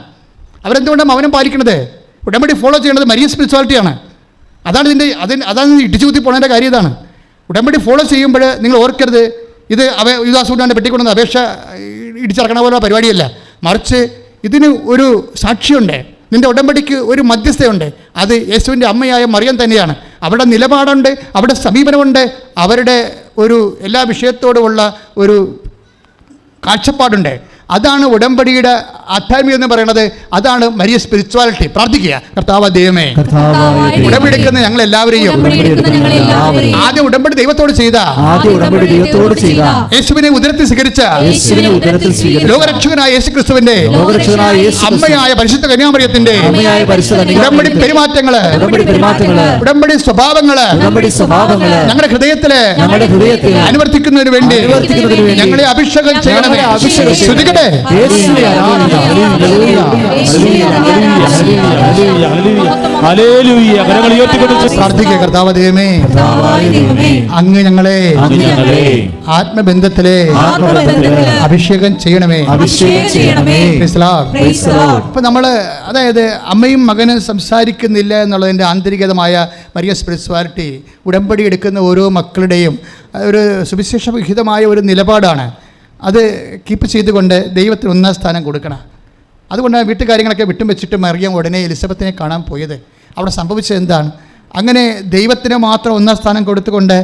Speaker 4: അവരെന്തുകൊണ്ടാണ് മൗനം പാലിക്കുന്നത്? ഉടമ്പടി ഫോളോ ചെയ്യേണ്ടത് മരിയൻ സ്പിരിച്വാലിറ്റിയാണ്. അതാണ് ഇടിച്ചു കുത്തി പോണതിൻ്റെ കാര്യം. ഇതാണ് ഉടമ്പടി ഫോളോ ചെയ്യുമ്പോൾ നിങ്ങൾ ഓർക്കരുത് ഇത് യുദാസുകൊണ്ടാണ് പെട്ടിക്കൊണ്ടുവന്ന അപേക്ഷ ഇടിച്ചിറക്കണ പോലെ പരിപാടിയല്ല. മറിച്ച് ഇതിന് ഒരു സാക്ഷിയുണ്ട്. നിൻ്റെ ഉടമ്പടിക്ക് ഒരു മധ്യസ്ഥയുണ്ട്. അത് യേശുവിൻ്റെ അമ്മയായ മറിയം തന്നെയാണ്. അവരുടെ നിലപാടുണ്ട്, അവരുടെ സമീപനമുണ്ട്, അവരുടെ ഒരു എല്ലാ വിഷയത്തോടുമുള്ള ഒരു കാഴ്ചപ്പാടുണ്ട്. അതാണ് ഉടമ്പടിയുടെ ആധ്യാത്മികത എന്ന് പറയുന്നത്. അതാണ് മരിയ സ്പിരിച്വാലിറ്റി. പ്രാർത്ഥിക്കുക, കർത്താവ് ദൈവമേ, ഉടമ്പടിക്കുന്ന ഞങ്ങൾ എല്ലാവരെയും ആദ്യം ഉടമ്പടി ദൈവത്തോട് ചെയ്ത യേശുവിനെ ഉദരത്തിൽ സ്വീകരിച്ച ലോകരക്ഷകനായ യേശു ക്രിസ്തുവിന്റെ അമ്മയായ പരിശുദ്ധ കന്യാമറിയത്തിന്റെ ഉടമ്പടി പെരുമാറ്റങ്ങള്, ഉടമ്പടി സ്വഭാവങ്ങള് ഞങ്ങളുടെ ഹൃദയത്തില് അനുവർത്തിക്കുന്നതിന് വേണ്ടി ഞങ്ങളെ അഭിഷേകം ചെയ്യണമേ. ശ്രദ്ധിക്കട്ടെ. പ്രാർത്ഥിക്കുക, കർത്താവ് ദൈവമേ, അങ്ങ് ഞങ്ങളെ ആത്മബന്ധത്തിലെ അഭിഷേകം ചെയ്യണമേ. അപ്പൊ നമ്മള് അതായത് അമ്മയും മകനും സംസാരിക്കുന്നില്ല എന്നുള്ളതിൻ്റെ ആന്തരികതമായ മരിയ സ്പിരിച്വാലിറ്റി ഉടമ്പടി എടുക്കുന്ന ഓരോ മക്കളുടെയും ഒരു സുവിശേഷവിഹിതമായ ഒരു നിലപാടാണ്. അത് കീപ്പ് ചെയ്തുകൊണ്ട് ദൈവത്തിന് ഒന്നാം സ്ഥാനം കൊടുക്കണം. അതുകൊണ്ടാണ് വീട്ടുകാര്യങ്ങളൊക്കെ വിട്ടും വെച്ചിട്ട് മറിയം ഉടനെ എലിസബത്തിനെ കാണാൻ പോയത്. അവിടെ സംഭവിച്ചത് എന്താണ്? അങ്ങനെ ദൈവത്തിന് മാത്രം ഒന്നാം സ്ഥാനം കൊടുത്തുകൊണ്ട്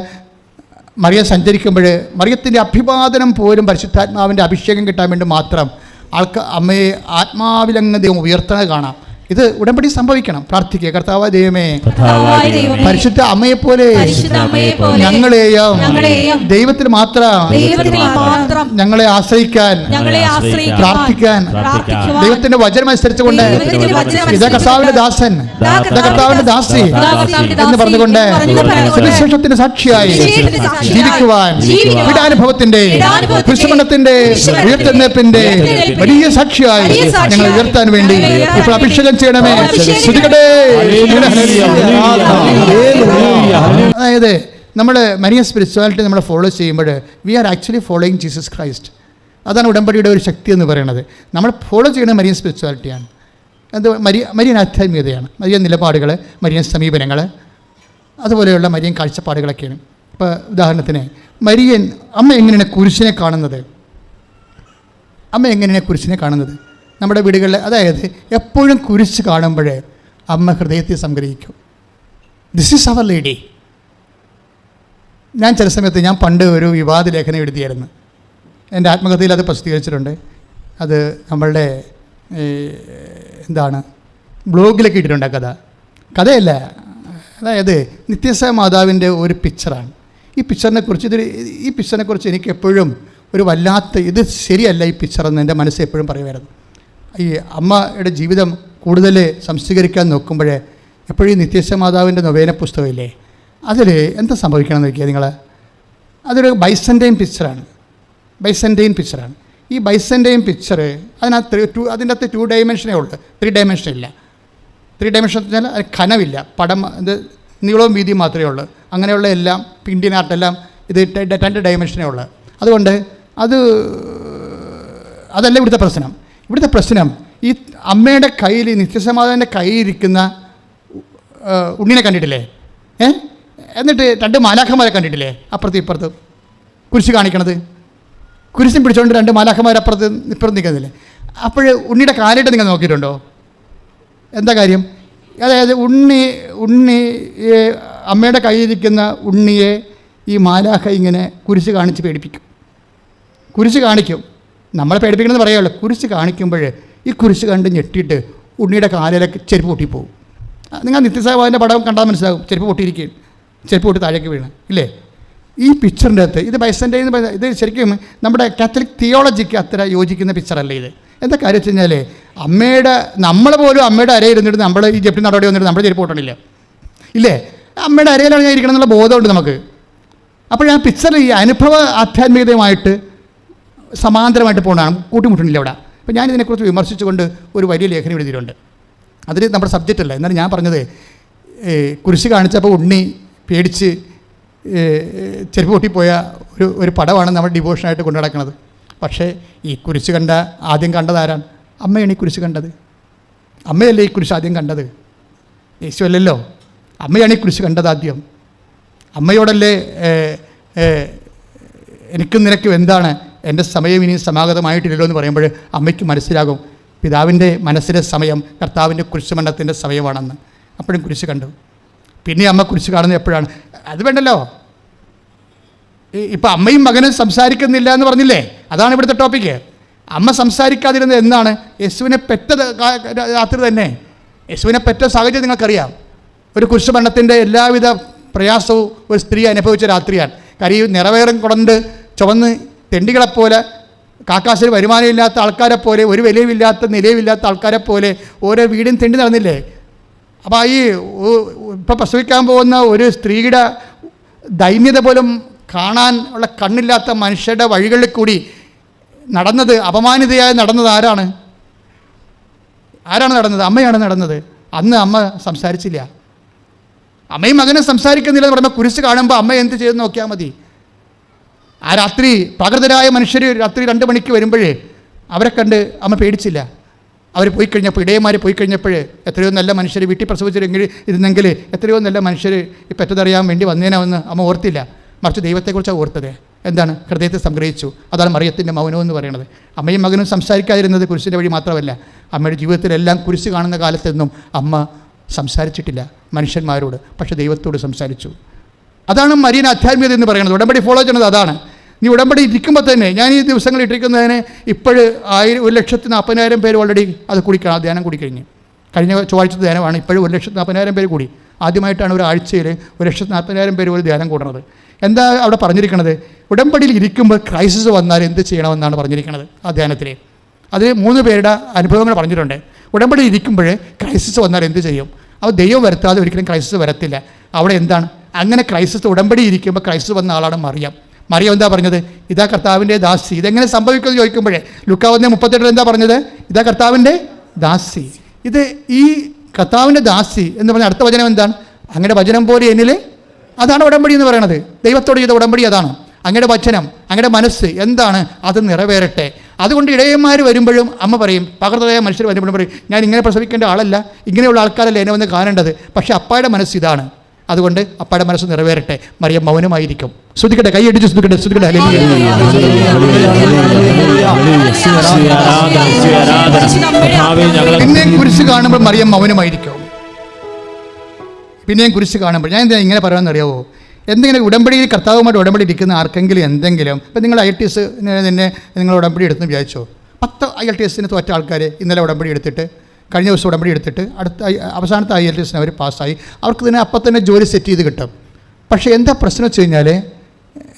Speaker 4: മറിയം സഞ്ചരിക്കുമ്പോൾ മറിയത്തിൻ്റെ അഭിവാദനം പോലും പരിശുദ്ധാത്മാവിൻ്റെ അഭിഷേകം കിട്ടാൻ വേണ്ടി മാത്രം അമ്മയെ ആത്മാവിലങ്ങ് ദൈവം ഉയർത്തണ കാണാം. ഇത് ഉടമ്പടി സംഭവിക്കണം. പ്രാർത്ഥിക്കുക, കർത്താവ് ദൈവമേ, പരിശുദ്ധ അമ്മയെപ്പോലെ ഞങ്ങളെയും ദൈവത്തിന് മാത്രം ഞങ്ങളെ ആശ്രയിക്കാൻ പ്രാർത്ഥിക്കാൻ ദൈവത്തിന്റെ വചനം അനുസരിച്ചുകൊണ്ട് ഇതാ കർത്താവിന്റെ ദാസൻ, ഇതാ കർത്താവിന്റെ ദാസി എന്ന് പറഞ്ഞുകൊണ്ട് സുവിശേഷത്തിന്റെ സാക്ഷിയായി ജീവിക്കുവാൻ പീഡാനുഭവത്തിന്റെ കുരിശുമരണത്തിന്റെ ഉയർത്തെഴുന്നേൽപ്പിന്റെ വലിയ സാക്ഷിയായി ഞങ്ങൾ ഉയർത്താൻ വേണ്ടി ഇപ്പോൾ അഭിഷേകം ചെയ്യണമേ. അതായത് നമ്മൾ മരിയ സ്പിരിച്വാലിറ്റി നമ്മൾ ഫോളോ ചെയ്യുമ്പോൾ we are actually following Jesus Christ. അതാണ് ഉടമ്പടിയുടെ ഒരു ശക്തി എന്ന് പറയുന്നത്. നമ്മൾ ഫോളോ ചെയ്യുന്ന മരിയൻ സ്പിരിച്വാലിറ്റിയാണ്. അത് മരിയൻ ആധ്യാത്മികതയാണ്. മരിയൻ നിലപാടുകൾ, മരിയൻ സമീപനങ്ങൾ, അതുപോലെയുള്ള മരിയൻ കാഴ്ചപ്പാടുകളൊക്കെയാണ്. ഇപ്പോൾ ഉദാഹരണത്തിന് മരിയൻ അമ്മ എങ്ങനെയാണ് കുരിശിനെ കാണുന്നത്? അമ്മ എങ്ങനെയാണ് കുരിശിനെ കാണുന്നത്? നമ്മുടെ വീടുകളിൽ അതായത് എപ്പോഴും കുരിശ് കാണുമ്പോഴേ അമ്മ ഹൃദയത്തെ സംഗ്രഹിക്കും. This is our lady. ഞാൻ ചില സമയത്ത് ഞാൻ പണ്ട് ഒരു വിവാദ ലേഖനം എഴുതിയായിരുന്നു. എൻ്റെ ആത്മകഥയിൽ അത് പ്രസിദ്ധീകരിച്ചിട്ടുണ്ട്. അത് നമ്മളുടെ ബ്ലോഗിലൊക്കെ ഇട്ടിട്ടുണ്ട് ആ കഥയല്ല. അതായത് നിത്യസ മാതാവിൻ്റെ ഒരു പിക്ചറാണ്. ഈ പിക്ചറിനെ കുറിച്ച് എനിക്ക് എപ്പോഴും ഒരു വല്ലാത്ത ഇത് ശരിയല്ല ഈ പിക്ചറെന്ന് എൻ്റെ മനസ്സ് എപ്പോഴും പറയുമായിരുന്നു. ഈ അമ്മയുടെ ജീവിതം കൂടുതൽ സംശീകരിക്കാൻ നോക്കുമ്പോഴേ എപ്പോഴും നിത്യസ മാതാവിൻ്റെ നൊവേന പുസ്തകമില്ലേ, അതിൽ എന്താ സംഭവിക്കണമെന്ന് നോക്കിയാൽ നിങ്ങൾ, അതൊരു ബൈസൻറ്റൈൻ പിക്ചറാണ്. ഈ ബൈസൻറ്റൈൻ പിക്ചർ അതിനകത്ത് അതിൻ്റെ അകത്ത് 2 ഡയമെൻഷനേ ഉള്ളൂ, 3 ഡയമെൻഷൻ ഇല്ല. 3 ഡയമെൻഷൻ എന്ന് വെച്ചാൽ കനവില്ല, പടം ഇത് നീളവും വീതിയും മാത്രമേ ഉള്ളൂ. അങ്ങനെയുള്ള എല്ലാം ഇന്ത്യൻ ആർട്ടെല്ലാം ഇത് 2 ഡയമെൻഷനേ ഉള്ളൂ. അതുകൊണ്ട് അതല്ല ഇവിടുത്തെ പ്രശ്നം. ഇവിടുത്തെ പ്രശ്നം ഈ അമ്മയുടെ കയ്യിൽ, നിത്യസമാധാനൻ്റെ കയ്യിലിരിക്കുന്ന ഉണ്ണിനെ കണ്ടിട്ടില്ലേ? എന്നിട്ട് 2 മാലാഖമാരെ കണ്ടിട്ടില്ലേ? അപ്പുറത്തും ഇപ്പുറത്തും കുരിശ് കാണിക്കണത്, കുരിശും പിടിച്ചുകൊണ്ട് 2 മാലാഖമാർ ഇപ്പുറത്ത് നിൽക്കുന്നില്ലേ? അപ്പോൾ ഉണ്ണിയുടെ കാലിട്ട് നിങ്ങൾ നോക്കിയിട്ടുണ്ടോ? എന്താ കാര്യം? അതായത് ഉണ്ണി അമ്മയുടെ കയ്യിലിരിക്കുന്ന ഉണ്ണിയെ ഈ മാലാഖ ഇങ്ങനെ കുരിശ് കാണിച്ച് പേടിപ്പിക്കും. കുരിശ് കാണിക്കും, നമ്മളെ പേടിപ്പിക്കണമെന്ന് പറയുള്ളൂ. കുരിശ് കാണിക്കുമ്പോൾ ഈ കുരിശ് കണ്ട് ഞെട്ടിയിട്ട് ഉണ്ണിയുടെ കാലിലേക്ക് ചെരുപ്പ് പൊട്ടിപ്പോവും. നിങ്ങൾ നിത്യസഭാവിൻ്റെ പടം കണ്ടാൽ മനസ്സിലാകും, ചെരുപ്പ് പൊട്ടിയിരിക്കുകയും ചെരുപ്പ് പൊട്ടി താഴേക്ക് വീണ് ഇല്ലേ? ഈ പിക്ചറിൻ്റെ അകത്ത് ഇത് ബൈസൻറ്റൈൻ എന്ന് പറയുന്നത്, ഇത് ശരിക്കും നമ്മുടെ കാത്തലിക് തിയോളജിക്ക് അത്ര യോജിക്കുന്ന പിക്ചറല്ല ഇത്. എന്താ കാര്യം വെച്ച് കഴിഞ്ഞാൽ, നമ്മൾ പോലും അമ്മയുടെ അരയിരുന്നിട്ട് നമ്മൾ ഈ ജപ്തി നടപടി വന്നിട്ട് നമ്മുടെ ചെരുപ്പ് പൊട്ടണില്ല ഇല്ലേ? അമ്മയുടെ അരയിലാണ് ഞാൻ ഇരിക്കണം എന്നുള്ള ബോധമുണ്ട് നമുക്ക്. അപ്പോൾ ആ പിക്ചർ ഈ അനുഭവ ആധ്യാത്മികതയുമായിട്ട് സമാന്തരമായിട്ട് പോകുന്നതാണ്, കൂട്ടിമുട്ടണില്ല അവിടെ. അപ്പോൾ ഞാനിതിനെക്കുറിച്ച് വിമർശിച്ചുകൊണ്ട് ഒരു വലിയ ലേഖനം എഴുതിയിട്ടുണ്ട്. അതിൽ നമ്മുടെ സബ്ജക്റ്റ് അല്ല. എന്നാലും ഞാൻ പറഞ്ഞത്, കുരിശ് കാണിച്ചപ്പോൾ ഉണ്ണി പേടിച്ച് ചെരുപ്പ് പൊട്ടിപ്പോയ ഒരു പടമാണ് നമ്മൾ ഡിവോഷനായിട്ട് കൊണ്ടു നടക്കുന്നത്. പക്ഷേ ഈ കുരിശ് ആദ്യം കണ്ടത് ആരാണ്? അമ്മയാണ് ഈ കുരിശ് കണ്ടത്. അമ്മയല്ലേ ഈ കുരിശ് ആദ്യം കണ്ടത്? യേശു അല്ലല്ലോ. അമ്മയാണ് ഈ കുരിശ് കണ്ടത് ആദ്യം. അമ്മയോടല്ലേ എനിക്കും നിനക്കും എന്താണ്, എൻ്റെ സമയം ഇനി സമാഗതമായിട്ടില്ലല്ലോ എന്ന് പറയുമ്പോൾ അമ്മയ്ക്ക് മനസ്സിലാകും പിതാവിൻ്റെ മനസ്സിലെ സമയം കർത്താവിൻ്റെ കുരിശുമരണത്തിൻ്റെ സമയമാണെന്ന്. അപ്പോഴും കുരിശ് കണ്ടു. പിന്നെ അമ്മ കുരിശ് കാണുന്നത് എപ്പോഴാണ്? അത് വേണ്ടല്ലോ. ഇപ്പം അമ്മയും മകനും സംസാരിക്കുന്നില്ല എന്ന് പറഞ്ഞില്ലേ? അതാണ് ഇവിടുത്തെ ടോപ്പിക്ക്. അമ്മ സംസാരിക്കാതിരുന്നത് എന്നാണ്? യേശുവിനെ പെറ്റ രാത്രി തന്നെ. യേശുവിനെ പെറ്റ സാഹചര്യം നിങ്ങൾക്കറിയാം. ഒരു കുരിശുമരണത്തിൻ്റെ എല്ലാവിധ പ്രയാസവും ഒരു സ്ത്രീ അനുഭവിച്ച രാത്രിയാണ്. കാര്യം നിറവേറും കൊണ്ട് ചുവന്ന് തെണ്ടികളെപ്പോലെ, കാക്കാശിൽ വരുമാനമില്ലാത്ത ആൾക്കാരെ പോലെ, ഒരു വിലയുമില്ലാത്ത നിലയുമില്ലാത്ത ആൾക്കാരെ പോലെ ഓരോ വീടും തെണ്ടി നടന്നില്ലേ? അപ്പോൾ ഈ ഇപ്പോൾ പ്രസവിക്കാൻ പോകുന്ന ഒരു സ്ത്രീയുടെ ദൈന്യത പോലും കാണാൻ ഉള്ള കണ്ണില്ലാത്ത മനുഷ്യരുടെ വഴികളിൽ കൂടി നടന്നത്, അപമാനിതയായി നടന്നത് ആരാണ് നടന്നത്? അമ്മയാണ് നടന്നത്. അന്ന് അമ്മ സംസാരിച്ചില്ല. അമ്മയും മകനും സംസാരിക്കുന്നില്ല എന്ന് പറയുമ്പോൾ കുരിശ് കാണുമ്പോൾ അമ്മ എന്ത് ചെയ്തെന്ന് നോക്കിയാൽ മതി. ആ രാത്രി പ്രാകൃതരായ മനുഷ്യർ രാത്രി 2 മണിക്ക് വരുമ്പോഴേ അവരെ കണ്ട് അമ്മ പേടിച്ചില്ല. അവർ പോയി കഴിഞ്ഞപ്പോൾ, ഇടയന്മാർ പോയി കഴിഞ്ഞപ്പോൾ എത്രയോ നല്ല മനുഷ്യർ വീട്ടിൽ പ്രസവിച്ചിരുന്നെങ്കിൽ എത്രയോ നല്ല മനുഷ്യർ പെറ്റതറിയാൻ വേണ്ടി വന്നേനാവെന്ന് അമ്മ ഓർത്തില്ല. മറിച്ച് ദൈവത്തെക്കുറിച്ചാണ് ഓർത്തത്. എന്താണ്? ഹൃദയത്തെ സംഗ്രഹിച്ചു. അതാണ് മറിയത്തിൻ്റെ മൗനം എന്ന് പറയുന്നത്. അമ്മയും മകനും സംസാരിക്കാതിരുന്നത് കുരിശിൻ്റെ വഴി മാത്രമല്ല, അമ്മയുടെ ജീവിതത്തിലെല്ലാം കുരിശ് കാണുന്ന കാലത്തൊന്നും അമ്മ സംസാരിച്ചിട്ടില്ല മനുഷ്യന്മാരോട്, പക്ഷേ ദൈവത്തോട് സംസാരിച്ചു. അതാണ് മരിയൻ ആധ്യാത്മികത എന്ന് പറയുന്നത്. ഉടമ്പടി ഫോളോ ചെയ്യുന്നത് അതാണ്. നീ ഉടമ്പടി ഇരിക്കുമ്പോൾ തന്നെ, ഞാൻ ഈ ദിവസങ്ങൾ ഇട്ടിരിക്കുന്നതിന് ഇപ്പോൾ 1,40,000 പേര് ഓൾറെഡി അത് കുടിക്കണം, ആ ധ്യാനം കൂടിക്കഴിഞ്ഞ്. കഴിഞ്ഞ ചൊവ്വാഴ്ചത്തെ ധ്യാനമാണ്. ഇപ്പോഴും 1,40,000 പേര് കൂടി. ആദ്യമായിട്ടാണ് ഒരു ആഴ്ചയിൽ 1,40,000 പേര് ഒരു ധ്യാനം കൂടുന്നത്. എന്താ അവിടെ പറഞ്ഞിരിക്കുന്നത്? ഉടമ്പടിയിൽ ഇരിക്കുമ്പോൾ ക്രൈസിസ് വന്നാൽ എന്ത് ചെയ്യണമെന്നാണ് പറഞ്ഞിരിക്കുന്നത് ആ ധ്യാനത്തിൽ. അത് 3 പേരുടെ അനുഭവങ്ങൾ പറഞ്ഞിട്ടുണ്ട്. ഉടമ്പടി ഇരിക്കുമ്പോൾ ക്രൈസിസ് വന്നാൽ എന്ത് ചെയ്യും? അത് ദൈവം വരുത്താതെ ഒരിക്കലും ക്രൈസിസ് വരത്തില്ല. അവിടെ എന്താണ്? അങ്ങനെ ക്രൈസിസ് ഉടമ്പടി ഇരിക്കുമ്പോൾ ക്രൈസിസ് വന്ന ആളാണ് മറിയം. മറിയം എന്താ പറഞ്ഞത്? ഇതാ കർത്താവിൻ്റെ ദാസി. ഇതെങ്ങനെ സംഭവിക്കുമെന്ന് ചോദിക്കുമ്പോഴേ Luka 1:38 എന്താ പറഞ്ഞത്? ഇതാ കർത്താവിൻ്റെ ദാസി. ഇത് ഈ കർത്താവിൻ്റെ ദാസി എന്ന് പറഞ്ഞ അടുത്ത വചനം എന്താണ്? അങ്ങയുടെ വചനം പോലെ എന്നിൽ. അതാണ് ഉടമ്പടി എന്ന് പറയുന്നത്. ദൈവത്തോട് ചെയ്ത ഉടമ്പടി അതാണ്. അങ്ങയുടെ വചനം, അങ്ങയുടെ മനസ്സ് എന്താണ്? അത് നിറവേറട്ടെ. അതുകൊണ്ട് ഇടയന്മാർ വരുമ്പോഴും അമ്മ പറയും, പകർന്നതായ മനുഷ്യർ വരുമ്പോഴും പറയും, ഞാൻ ഇങ്ങനെ പ്രസവിക്കേണ്ട ആളല്ല, ഇങ്ങനെയുള്ള ആൾക്കാരല്ല എന്നെ വന്ന് കാണേണ്ടത്. പക്ഷേ അപ്പായുടെ മനസ്സ് ഇതാണ്. അതുകൊണ്ട് അപ്പായുടെ മനസ്സ് നിറവേറട്ടെ. മറിയം മൗനമായിരിക്കും. ശ്രദ്ധിക്കട്ടെ, കൈയടിച്ച് ശ്രദ്ധിക്കട്ടെ. പിന്നെയും കുരിശ് കാണുമ്പോൾ മറിയം മൗനമായിരിക്കും. പിന്നെയും കുരിശ് കാണുമ്പോൾ ഞാൻ എന്താ ഇങ്ങനെ പറയാമെന്ന് അറിയാവോ? എന്തെങ്കിലും ഉടമ്പടിയിൽ കർത്താവുമായിട്ട് ഉടമ്പടി ഇരിക്കുന്ന ആർക്കെങ്കിലും എന്തെങ്കിലും, ഇപ്പം നിങ്ങൾ IELTS തന്നെ നിങ്ങൾ ഉടമ്പടി എടുത്തെന്ന് വിചാരിച്ചോ? 10 IELTS തോറ്റ ആൾക്കാർ ഇന്നലെ ഉടമ്പടി എടുത്തിട്ട്, കഴിഞ്ഞ ദിവസം ഉടമ്പടി എടുത്തിട്ട് അവസാനത്തെ IELTS അവർ പാസ്സായി. അവർക്ക് തന്നെ അപ്പം തന്നെ ജോലി സെറ്റ് ചെയ്ത് കിട്ടും. പക്ഷേ എന്താ പ്രശ്നം വെച്ച് കഴിഞ്ഞാൽ,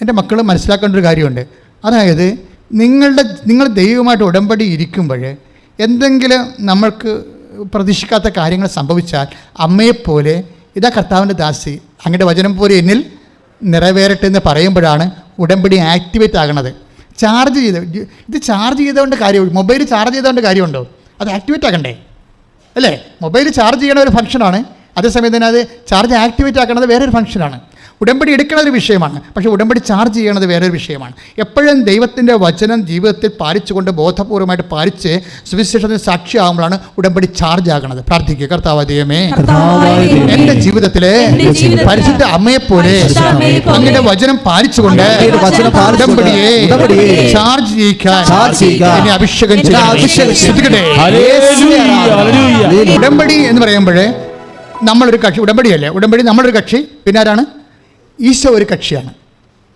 Speaker 4: എൻ്റെ മക്കൾ മനസ്സിലാക്കേണ്ട ഒരു കാര്യമുണ്ട്. അതായത് നിങ്ങൾ ദൈവമായിട്ട് ഉടമ്പടി ഇരിക്കുമ്പോൾ എന്തെങ്കിലും നമ്മൾക്ക് പ്രതീക്ഷിക്കാത്ത കാര്യങ്ങൾ സംഭവിച്ചാൽ അമ്മയെപ്പോലെ ഇതാ കർത്താവിൻ്റെ ദാസി, അങ്ങയുടെ വചനം പോലെ എന്നിൽ നിറവേറട്ടെ എന്ന് പറയുമ്പോഴാണ് ഉടമ്പടി ആക്ടിവേറ്റ് ആകണത്. ചാർജ് ഇത് ചാർജ് ചെയ്തുകൊണ്ട് കാര്യമുള്ളൂ. മൊബൈൽ ചാർജ് ചെയ്തുകൊണ്ട് കാര്യമുണ്ടോ? അത് ആക്ടിവേറ്റ് ആക്കണ്ടേ അല്ലേ? മൊബൈൽ ചാർജ് ചെയ്യണ ഒരു ഫംഗ്ഷനാണ്, അതേസമയം തന്നെ അത് ചാർജ് ആക്ടിവേറ്റ് ആക്കുന്നത് വേറൊരു ഫംഗ്ഷനാണ്. ഉടമ്പടി എടുക്കുന്നത് ഒരു വിഷയമാണ്, പക്ഷേ ഉടമ്പടി ചാർജ് ചെയ്യണത് വേറൊരു വിഷയമാണ്. എപ്പോഴും ദൈവത്തിൻ്റെ വചനം ജീവിതത്തിൽ പാലിച്ചുകൊണ്ട് ബോധപൂർവമായിട്ട് പാലിച്ച് സുവിശേഷത്തിന് സാക്ഷിയാകുമ്പോഴാണ് ഉടമ്പടി ചാർജ് ആകുന്നത്. പ്രാർത്ഥിക്കുക, കർത്താവ് ദൈവമേ, എൻ്റെ ജീവിതത്തിലെ പരിശുദ്ധ അമ്മയെപ്പോലെ അങ്ങയുടെ വചനം പാലിച്ചുകൊണ്ട് ഉടമ്പടിയെ ചാർജ് ചെയ്യിക്കാൻ എന്നെ അഭിഷേകം ചെയ്യട്ടെ. ഉടമ്പടി എന്ന് പറയുമ്പോഴേ നമ്മളൊരു കക്ഷി, ഉടമ്പടിയല്ലേ, ഉടമ്പടി നമ്മളൊരു കക്ഷി, പിന്നെ ആരാണ്? ഈശോ ഒരു കക്ഷിയാണ്.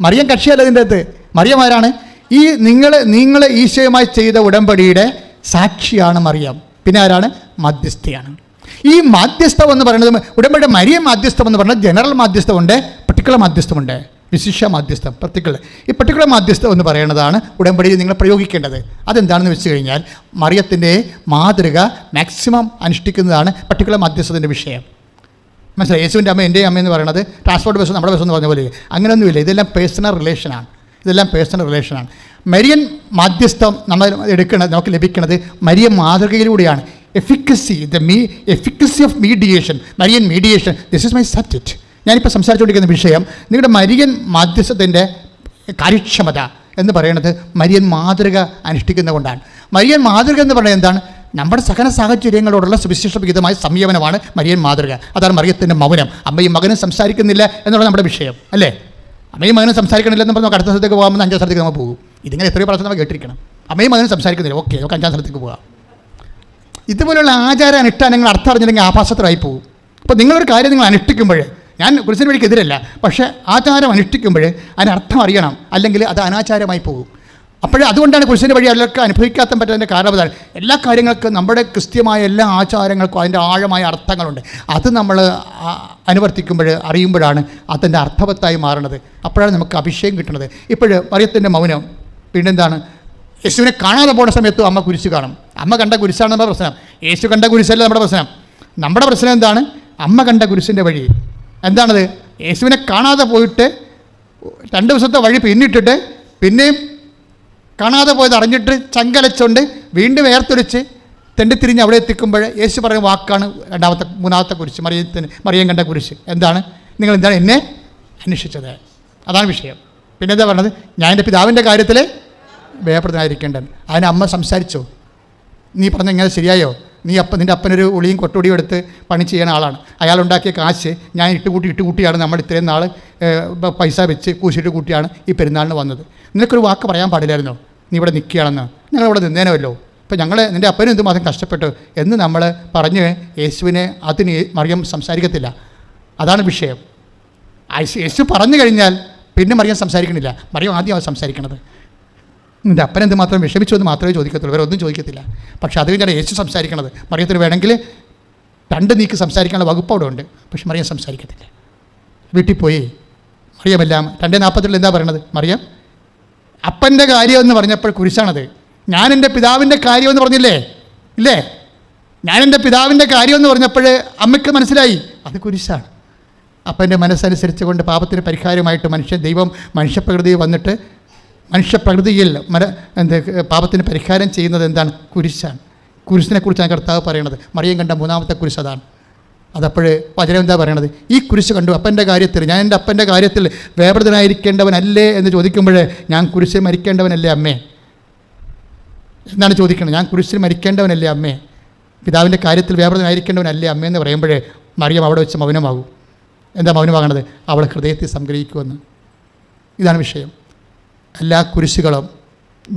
Speaker 4: മറിയം കക്ഷിയല്ല ഇതിൻ്റെ അകത്ത്. മറിയം ആരാണ്? ഈ നിങ്ങൾ ഈശോയുമായി ചെയ്ത ഉടമ്പടിയുടെ സാക്ഷിയാണ് മറിയം. പിന്നെ ആരാണ്? മധ്യസ്ഥയാണ്. ഈ മാധ്യസ്ഥം എന്ന് പറയുന്നത് ഉടമ്പടിയുടെ മറിയം മാധ്യസ്ഥം എന്ന് പറഞ്ഞാൽ ജനറൽ മാധ്യസ്ഥമുണ്ട്, പർട്ടിക്കുലർ മാധ്യസ്ഥമുണ്ട്, വിശിഷ്ട മാധ്യസ്ഥം, പർട്ടിക്കുലർ. ഈ പർട്ടിക്കുലർ മാധ്യസ്ഥം എന്ന് പറയുന്നതാണ് ഉടമ്പടിയിൽ നിങ്ങൾ പ്രയോഗിക്കേണ്ടത്. അതെന്താണെന്ന് വെച്ച് കഴിഞ്ഞാൽ മറിയത്തിൻ്റെ മാതൃക മാക്സിമം അനുഷ്ഠിക്കുന്നതാണ് പർട്ടിക്കുലർ മാധ്യസ്ഥത്തിൻ്റെ വിഷയം. മനസ്സിലായി? യേശുവിൻ്റെ അമ്മ എൻ്റെ അമ്മ എന്ന് പറയുന്നത് ട്രാൻസ്പോർട്ട് ബസ് നമ്മുടെ ബസ് എന്ന് പറഞ്ഞ പോലെ അങ്ങനെയൊന്നുമില്ല. ഇതെല്ലാം പേഴ്സണൽ റിലേഷനാണ്. മരിയൻ മാധ്യസ്ഥം നമ്മൾ എടുക്കുന്നത്, നമുക്ക് ലഭിക്കുന്നത് മരിയൻ മാതൃകയിലൂടെയാണ്. Efficacy of mediation, Marian mediation, this is my subject. ഞാനിപ്പോൾ സംസാരിച്ചുകൊണ്ടിരിക്കുന്ന വിഷയം നിങ്ങളുടെ മരിയൻ മാധ്യസ്ഥത്തിൻ്റെ കാര്യക്ഷമത എന്ന് പറയുന്നത് മരിയൻ മാതൃക അനുഷ്ഠിക്കുന്നത് കൊണ്ടാണ്. മരിയൻ മാതൃക എന്ന് പറയുന്നത് എന്താണ്? നമ്മുടെ സകല സാഹചര്യങ്ങളോടുള്ള സുവിശേഷവിഹിതമായ സംയമനമാണ് മരിയൻ മാതൃക. അതാണ് മറിയത്തിൻ്റെ മൗനം. അമ്മയും മകനും സംസാരിക്കുന്നില്ല എന്നുള്ള നമ്മുടെ വിഷയം അല്ലേ? അമ്മയും മകനും സംസാരിക്കണില്ല എന്ന് പറഞ്ഞാൽ നമുക്ക് അടുത്ത സ്ഥലത്തേക്ക് പോകാമെന്ന് 5ാം സ്ഥലത്തേക്ക് നമ്മൾ പോകും. ഇതിങ്ങനെ എത്രയോ പ്രാവശ്യം നമ്മൾ കേട്ടിരിക്കണം. അമ്മയും മകനും സംസാരിക്കുന്നില്ല, ഓക്കെ, നമുക്ക് 5ാം സ്ഥലത്തേക്ക് പോകാം. ഇതുപോലുള്ള ആചാര അനുഷ്ഠാനങ്ങൾ അർത്ഥം അറിഞ്ഞില്ലെങ്കിൽ ആഭാസത്തിലായി പോകും. അപ്പോൾ നിങ്ങളൊരു കാര്യം നിങ്ങൾ അനുഷ്ഠിക്കുമ്പോൾ, ഞാൻ കുരിശിന് വഴിക്കെതിരല്ല, പക്ഷേ ആചാരം അനുഷ്ഠിക്കുമ്പോൾ അതിനർത്ഥം അറിയണം, അല്ലെങ്കിൽ അത് അനാചാരമായി പോകും. അതുകൊണ്ടാണ് കുരിശിൻ്റെ വഴി അതിലൊക്കെ അനുഭവിക്കാത്ത പറ്റുന്നതിൻ്റെ കാരണം അതാണ്. എല്ലാ കാര്യങ്ങൾക്കും നമ്മുടെ ക്രിസ്ത്യമായ എല്ലാ ആചാരങ്ങൾക്കും അതിൻ്റെ ആഴമായ അർത്ഥങ്ങളുണ്ട്. അത് നമ്മൾ അനുവർത്തിക്കുമ്പോൾ അറിയുമ്പോഴാണ് അതിൻ്റെ അർത്ഥവത്തായി മാറുന്നത്. അപ്പോഴാണ് നമുക്ക് അഭിഷേകം കിട്ടുന്നത്. മറിയത്തിൻ്റെ മൗനം പിന്നെന്താണ്? യേശുവിനെ കാണാതെ പോകുന്ന സമയത്തും അമ്മ കുരിശ് കാണും. അമ്മ കണ്ട കുരിശാണ് നമ്മുടെ പ്രശ്നം, യേശു കണ്ട കുരിശല്ല നമ്മുടെ പ്രശ്നം. നമ്മുടെ പ്രശ്നം എന്താണ്? അമ്മ കണ്ട കുരിശിൻ്റെ വഴി എന്താണത്? യേശുവിനെ കാണാതെ പോയിട്ട് 2 ദിവസത്തെ വഴി പിന്നിട്ടിട്ട് പിന്നെയും കാണാതെ പോയത് അറിഞ്ഞിട്ട് ചങ്കലച്ചുകൊണ്ട് വീണ്ടും വേർത്തൊലിച്ച് തെണ്ടിത്തിരിഞ്ഞ് അവിടെ എത്തിക്കുമ്പോൾ യേശു പറയുന്ന വാക്കാണ് 3ാമത്തെ കുരിശ്, മറിയം കണ്ട കുരിശ്. എന്താണ്? നിങ്ങൾ എന്താണ് എന്നെ അന്വേഷിച്ചത്? അതാണ് വിഷയം. പിന്നെ എന്താ പറഞ്ഞത്? ഞാൻ എൻ്റെ പിതാവിൻ്റെ കാര്യത്തിൽ വേർപെടുത്താതിരിക്കേണ്ടത്. അതിന് അമ്മ സംസാരിച്ചോ? നീ പറഞ്ഞ ഇങ്ങനെ ശരിയായോ? നിൻ്റെ അപ്പനൊരു ഉളിയും കൊട്ടുടിയും എടുത്ത് പണി ചെയ്യുന്ന ആളാണ്. അയാളുണ്ടാക്കിയ കാശ് ഞാൻ ഇട്ടുകൂട്ടിയാണ് നമ്മൾ ഇത്രയും നാൾ പൈസ വെച്ച് കൂശിട്ട് കൂട്ടിയാണ് ഈ പെരുന്നാളിന് വന്നത്. നിനക്കൊരു വാക്ക് പറയാൻ പാടില്ലായിരുന്നോ? നീ ഇവിടെ നിൽക്കുകയാണെന്ന്. ഞങ്ങളിവിടെ നിന്നേനമല്ലോ. ഇപ്പോൾ നിൻ്റെ അപ്പനും എന്തുമാത്രം കഷ്ടപ്പെട്ടു എന്ന് നമ്മൾ പറഞ്ഞ് യേശുവിനെ അതിന് മറിയം സംസാരിക്കത്തില്ല. അതാണ് വിഷയം. യേശു പറഞ്ഞു കഴിഞ്ഞാൽ പിന്നെ മറിയം സംസാരിക്കണില്ല. മറിയം ആദ്യം സംസാരിക്കണത്. നിൻ്റെ അപ്പൻ എന്തുമാത്രം വിഷമിച്ചു എന്ന് മാത്രമേ ചോദിക്കത്തുള്ളൂ, വേറെ ഒന്നും ചോദിക്കത്തില്ല. പക്ഷേ അത് കഴിഞ്ഞാൽ യേശു സംസാരിക്കണത്. മറിയത്തിന് വേണമെങ്കിൽ 2 നീക്ക് സംസാരിക്കാനുള്ള വകുപ്പ് അവിടെ ഉണ്ട്, പക്ഷെ മറിയം സംസാരിക്കത്തില്ല. വീട്ടിൽ പോയി മറിയമെല്ലാം 2:48 എന്താ പറയണത്? മറിയം അപ്പൻ്റെ കാര്യം എന്ന് പറഞ്ഞപ്പോൾ കുരിശാണത്. ഞാൻ എൻ്റെ പിതാവിൻ്റെ കാര്യമെന്ന് പറഞ്ഞില്ലേ? ഇല്ലേ? ഞാൻ എൻ്റെ പിതാവിൻ്റെ കാര്യമെന്ന് പറഞ്ഞപ്പോൾ അമ്മയ്ക്ക് മനസ്സിലായി അത് കുരിശാണ്. അപ്പൻ്റെ മനസ്സനുസരിച്ച് കൊണ്ട് പാപത്തിന് പരിഹാരമായിട്ട് ദൈവം മനുഷ്യപ്രകൃതിയിൽ വന്നിട്ട് മനുഷ്യപ്രകൃതിയിൽ പാപത്തിന് പരിഹാരം ചെയ്യുന്നത് എന്താണ്? കുരിശാണ്. കുരിശിനെ കുറിച്ചാണ് കർത്താവ് പറയണത്. മറിയം കണ്ട 3ാമത്തെ കുരിശ് അതാണ്. അതപ്പോൾ വചനം എന്താ പറയണത്? ഈ കുരിശ് കണ്ടു അപ്പൻ്റെ കാര്യത്തിൽ, ഞാൻ എൻ്റെ അപ്പൻ്റെ കാര്യത്തിൽ വേർപെടുത്തനായിരിക്കേണ്ടവനല്ലേ എന്ന് ചോദിക്കുമ്പോൾ ഞാൻ കുരിശിൽ മരിക്കേണ്ടവനല്ലേ അമ്മേ എന്നാണ് ചോദിക്കുന്നത്. ഞാൻ കുരിശിൽ മരിക്കേണ്ടവനല്ലേ അമ്മേ, പിതാവിൻ്റെ കാര്യത്തിൽ വേർപെടുത്തനായിരിക്കേണ്ടവനല്ലേ അമ്മേ എന്ന് പറയുമ്പോൾ മറിയം അവിടെ വെച്ച് മൗനമാകും. എന്താ മൗനമാകണത്? അവളെ ഹൃദയത്തിൽ സംഗ്രഹിക്കുമെന്ന്. ഇതാണ് വിഷയം. എല്ലാ കുരിശുകളും,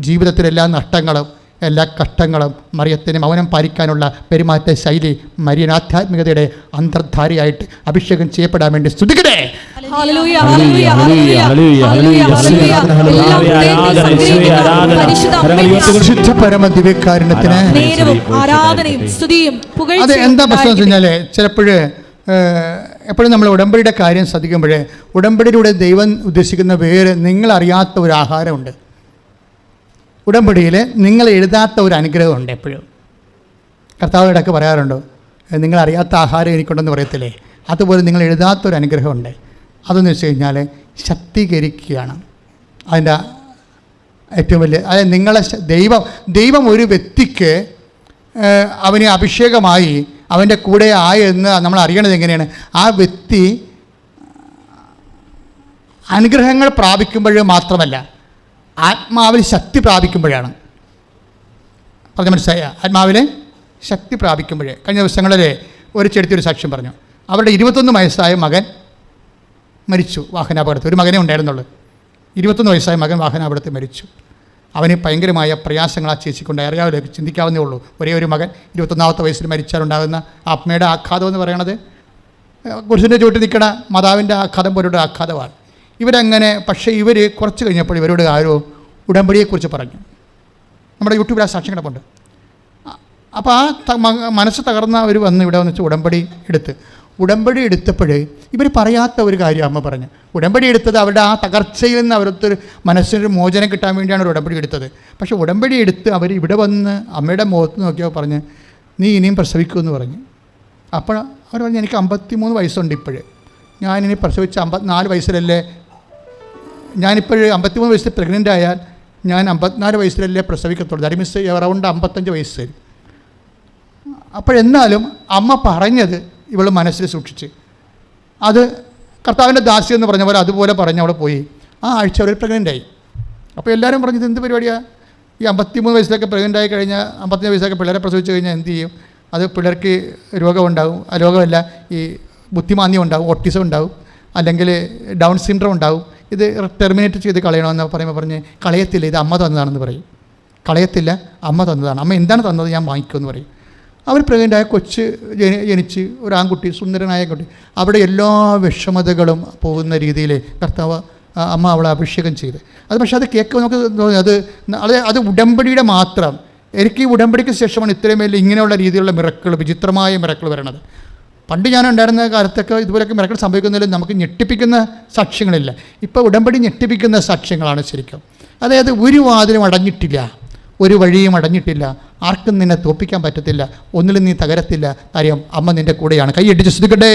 Speaker 4: ജീവിതത്തിലെല്ലാ നഷ്ടങ്ങളും, എല്ലാ കഷ്ടങ്ങളും മറിയത്തിന് മൗനം പാലിക്കാനുള്ള പെരുമാറ്റ ശൈലി മരിയൻ ആധ്യാത്മികതയുടെ അന്തർധാരയായിട്ട് അഭിഷേകം ചെയ്യപ്പെടാൻ വേണ്ടി സ്തുതിക്കട്ടെ. പരമദിവ്യകാരുണ്യത്തിന് അത് എന്താ പ്രശ്നം വെച്ച് കഴിഞ്ഞാൽ എപ്പോഴും നമ്മൾ ഉടമ്പടിയുടെ കാര്യം ശ്രദ്ധിക്കുമ്പോൾ ഉടമ്പടിയിലൂടെ ദൈവം ഉദ്ദേശിക്കുന്ന വേറെ നിങ്ങളറിയാത്ത ഒരു ആഹാരമുണ്ട്. ഉടമ്പടിയിൽ നിങ്ങൾ എഴുതാത്ത ഒരു അനുഗ്രഹമുണ്ട്. എപ്പോഴും കർത്താവ് ഇടയ്ക്ക് പറയാറുണ്ടോ, നിങ്ങളറിയാത്ത ആഹാരം എനിക്കുണ്ടെന്ന് പറയത്തില്ലേ? അതുപോലെ നിങ്ങൾ എഴുതാത്തൊരു അനുഗ്രഹമുണ്ട്. അതെന്ന് വെച്ച് കഴിഞ്ഞാൽ ശക്തീകരിക്കുകയാണ് അതിൻ്റെ ഏറ്റവും വലിയ. അതായത് നിങ്ങളെ ദൈവം ഒരു വ്യക്തിക്ക് അവന് അഭിഷേകമായി അവൻ്റെ കൂടെ ആയെന്ന് നമ്മൾ അറിയണത് എങ്ങനെയാണ്? ആ വ്യക്തി അനുഗ്രഹങ്ങൾ പ്രാപിക്കുമ്പോൾ മാത്രമല്ല, ആത്മാവിൽ ശക്തി പ്രാപിക്കുമ്പോഴാണ്. പറഞ്ഞ മനസ്സിലായ? ആത്മാവിൽ ശക്തി പ്രാപിക്കുമ്പോഴേ. കഴിഞ്ഞ ദിവസങ്ങളിൽ ഒരു ചെടുത്തൊരു സാക്ഷ്യം പറഞ്ഞു. അവരുടെ 21 വയസ്സായ മകൻ മരിച്ചു വാഹനാപകടത്തിൽ. ഒരു മകനേ ഉണ്ടായിരുന്നുള്ളൂ. 21 വയസ്സായ മകൻ വാഹനാപകടത്തിൽ മരിച്ചു. അവന് ഭയങ്കരമായ പ്രയാസങ്ങൾ ആ ചേച്ചിക്കൊണ്ട് അറിയാവില്ല, ചിന്തിക്കാവുന്നേ ഉള്ളൂ. ഒരേ ഒരു മകൻ 21ാമത്തെ വയസ്സിൽ മരിച്ചാലുണ്ടാകുന്ന ആത്മയുടെ ആഘാതം എന്ന് പറയണത് കുരിശിൻ്റെ ചുവട്ടിൽ നിൽക്കണ മാതാവിൻ്റെ ആഘാതം പോലുള്ള ആഘാതമാണ്. ഇവരങ്ങനെ. പക്ഷേ ഇവർ കുറച്ച് കഴിഞ്ഞപ്പോൾ ഇവരോട് ആരോ ഉടമ്പടിയെക്കുറിച്ച് പറഞ്ഞു. നമ്മുടെ യൂട്യൂബിൽ ആ സാക്ഷ്യം കിടപ്പുണ്ട്. അപ്പോൾ ആ മനസ്സ് തകർന്ന അവർ വന്ന് ഇവിടെ വന്നിട്ട് ഉടമ്പടി എടുത്തപ്പോൾ ഇവർ പറയാത്ത ഒരു കാര്യം അമ്മ പറഞ്ഞു. ഉടമ്പടി എടുത്തത് അവരുടെ ആ തകർച്ചയിൽ നിന്ന് അവരൊത്തൊരു മനസ്സിനൊരു മോചനം കിട്ടാൻ വേണ്ടിയാണ് ഒരു ഉടമ്പടി എടുത്തത്. പക്ഷേ ഉടമ്പടി എടുത്ത് അവർ ഇവിടെ വന്ന് അമ്മയുടെ മുഖത്ത് നോക്കിയപ്പോൾ പറഞ്ഞ്, നീ ഇനിയും പ്രസവിക്കുമെന്ന് പറഞ്ഞു. അപ്പോൾ അവർ പറഞ്ഞു, എനിക്ക് 53 വയസ്സുണ്ട് ഇപ്പോഴേ, ഞാനിനി പ്രസവിച്ച 54 വയസ്സിലല്ലേ, ഞാനിപ്പോൾ 53 വയസ്സിൽ പ്രഗ്നൻ്റ് ആയാൽ ഞാൻ 54 വയസ്സിലല്ലേ പ്രസവിക്കത്തുള്ളൂ. ദാറ്റ് മീൻസ് അറൗണ്ട് 55 വയസ്സ്. അപ്പോഴെന്നാലും അമ്മ പറഞ്ഞത് ഇവൾ മനസ്സിൽ സൂക്ഷിച്ച്, അത് കർത്താവിൻ്റെ ദാസി എന്ന് പറഞ്ഞ പോലെ അതുപോലെ പറഞ്ഞ് അവിടെ പോയി. ആ ആഴ്ച അവർ പ്രഗ്നൻ്റായി. അപ്പോൾ എല്ലാവരും പറഞ്ഞത് എന്ത് പരിപാടിയാണ്, ഈ 53 വയസ്സിലൊക്കെ പ്രഗ്നൻ്റായി കഴിഞ്ഞാൽ 55 വയസ്സൊക്കെ പിള്ളേരെ പ്രസവിച്ച് കഴിഞ്ഞാൽ എന്ത് ചെയ്യും? അത് പിള്ളേർക്ക് രോഗമുണ്ടാകും. ആ രോഗമല്ല, ഈ ബുദ്ധിമാന്ദ്യം ഉണ്ടാകും, ഓട്ടിസം ഉണ്ടാകും, അല്ലെങ്കിൽ ഡൗൺ സിൻഡ്രോം ഉണ്ടാകും. ഇത് ടെർമിനേറ്റ് ചെയ്ത് കളയണമെന്ന് പറഞ്ഞ് കളയത്തില്ല, ഇത് അമ്മ തന്നതാണെന്ന് പറയും. കളയത്തില്ല, അമ്മ തന്നതാണ്. അമ്മ എന്താണ് തന്നത് ഞാൻ വാങ്ങിക്കുമെന്ന് പറയും. അവർ പ്രഗ്നൻ്റായ കൊച്ച് ജനിച്ച് ഒരു ആൺകുട്ടി, സുന്ദരനായ കുട്ടി. അവിടെ എല്ലാ വിഷമതകളും പോകുന്ന രീതിയിൽ കർത്താവ് അമ്മ അവളെ അഭിഷേകം ചെയ്ത്. അത് പക്ഷേ അത് കേൾക്കുമ്പോൾ നമുക്ക് അത് ഉടമ്പടിയുടെ മാത്രം. എനിക്ക് ഈ ഉടമ്പടിക്ക് ശേഷമാണ് ഇത്രയും വലിയ ഇങ്ങനെയുള്ള രീതിയിലുള്ള മിറക്കൾ, വിചിത്രമായ മിറക്കൾ വരണത്. പണ്ട് ഞാൻ ഉണ്ടായിരുന്ന കാലത്തൊക്കെ ഇതുപോലെയൊക്കെ മിറക്കൾ സംഭവിക്കുന്നതിൽ നമുക്ക് ഞെട്ടിപ്പിക്കുന്ന സാക്ഷ്യങ്ങളില്ല. ഇപ്പോൾ ഉടമ്പടി ഞെട്ടിപ്പിക്കുന്ന സാക്ഷ്യങ്ങളാണ് ശരിക്കും. അതായത് ഒരു വാതിലും അടഞ്ഞിട്ടില്ല, ഒരു വഴിയും അടഞ്ഞിട്ടില്ല, ആർക്കും നിന്നെ തോൽപ്പിക്കാൻ പറ്റത്തില്ല, ഒന്നിലും നീ തകരത്തില്ല. കാര്യം അമ്മ നിന്റെ കൂടെയാണ്. കൈയടിച്ച് ശ്രദ്ധിക്കട്ടെ.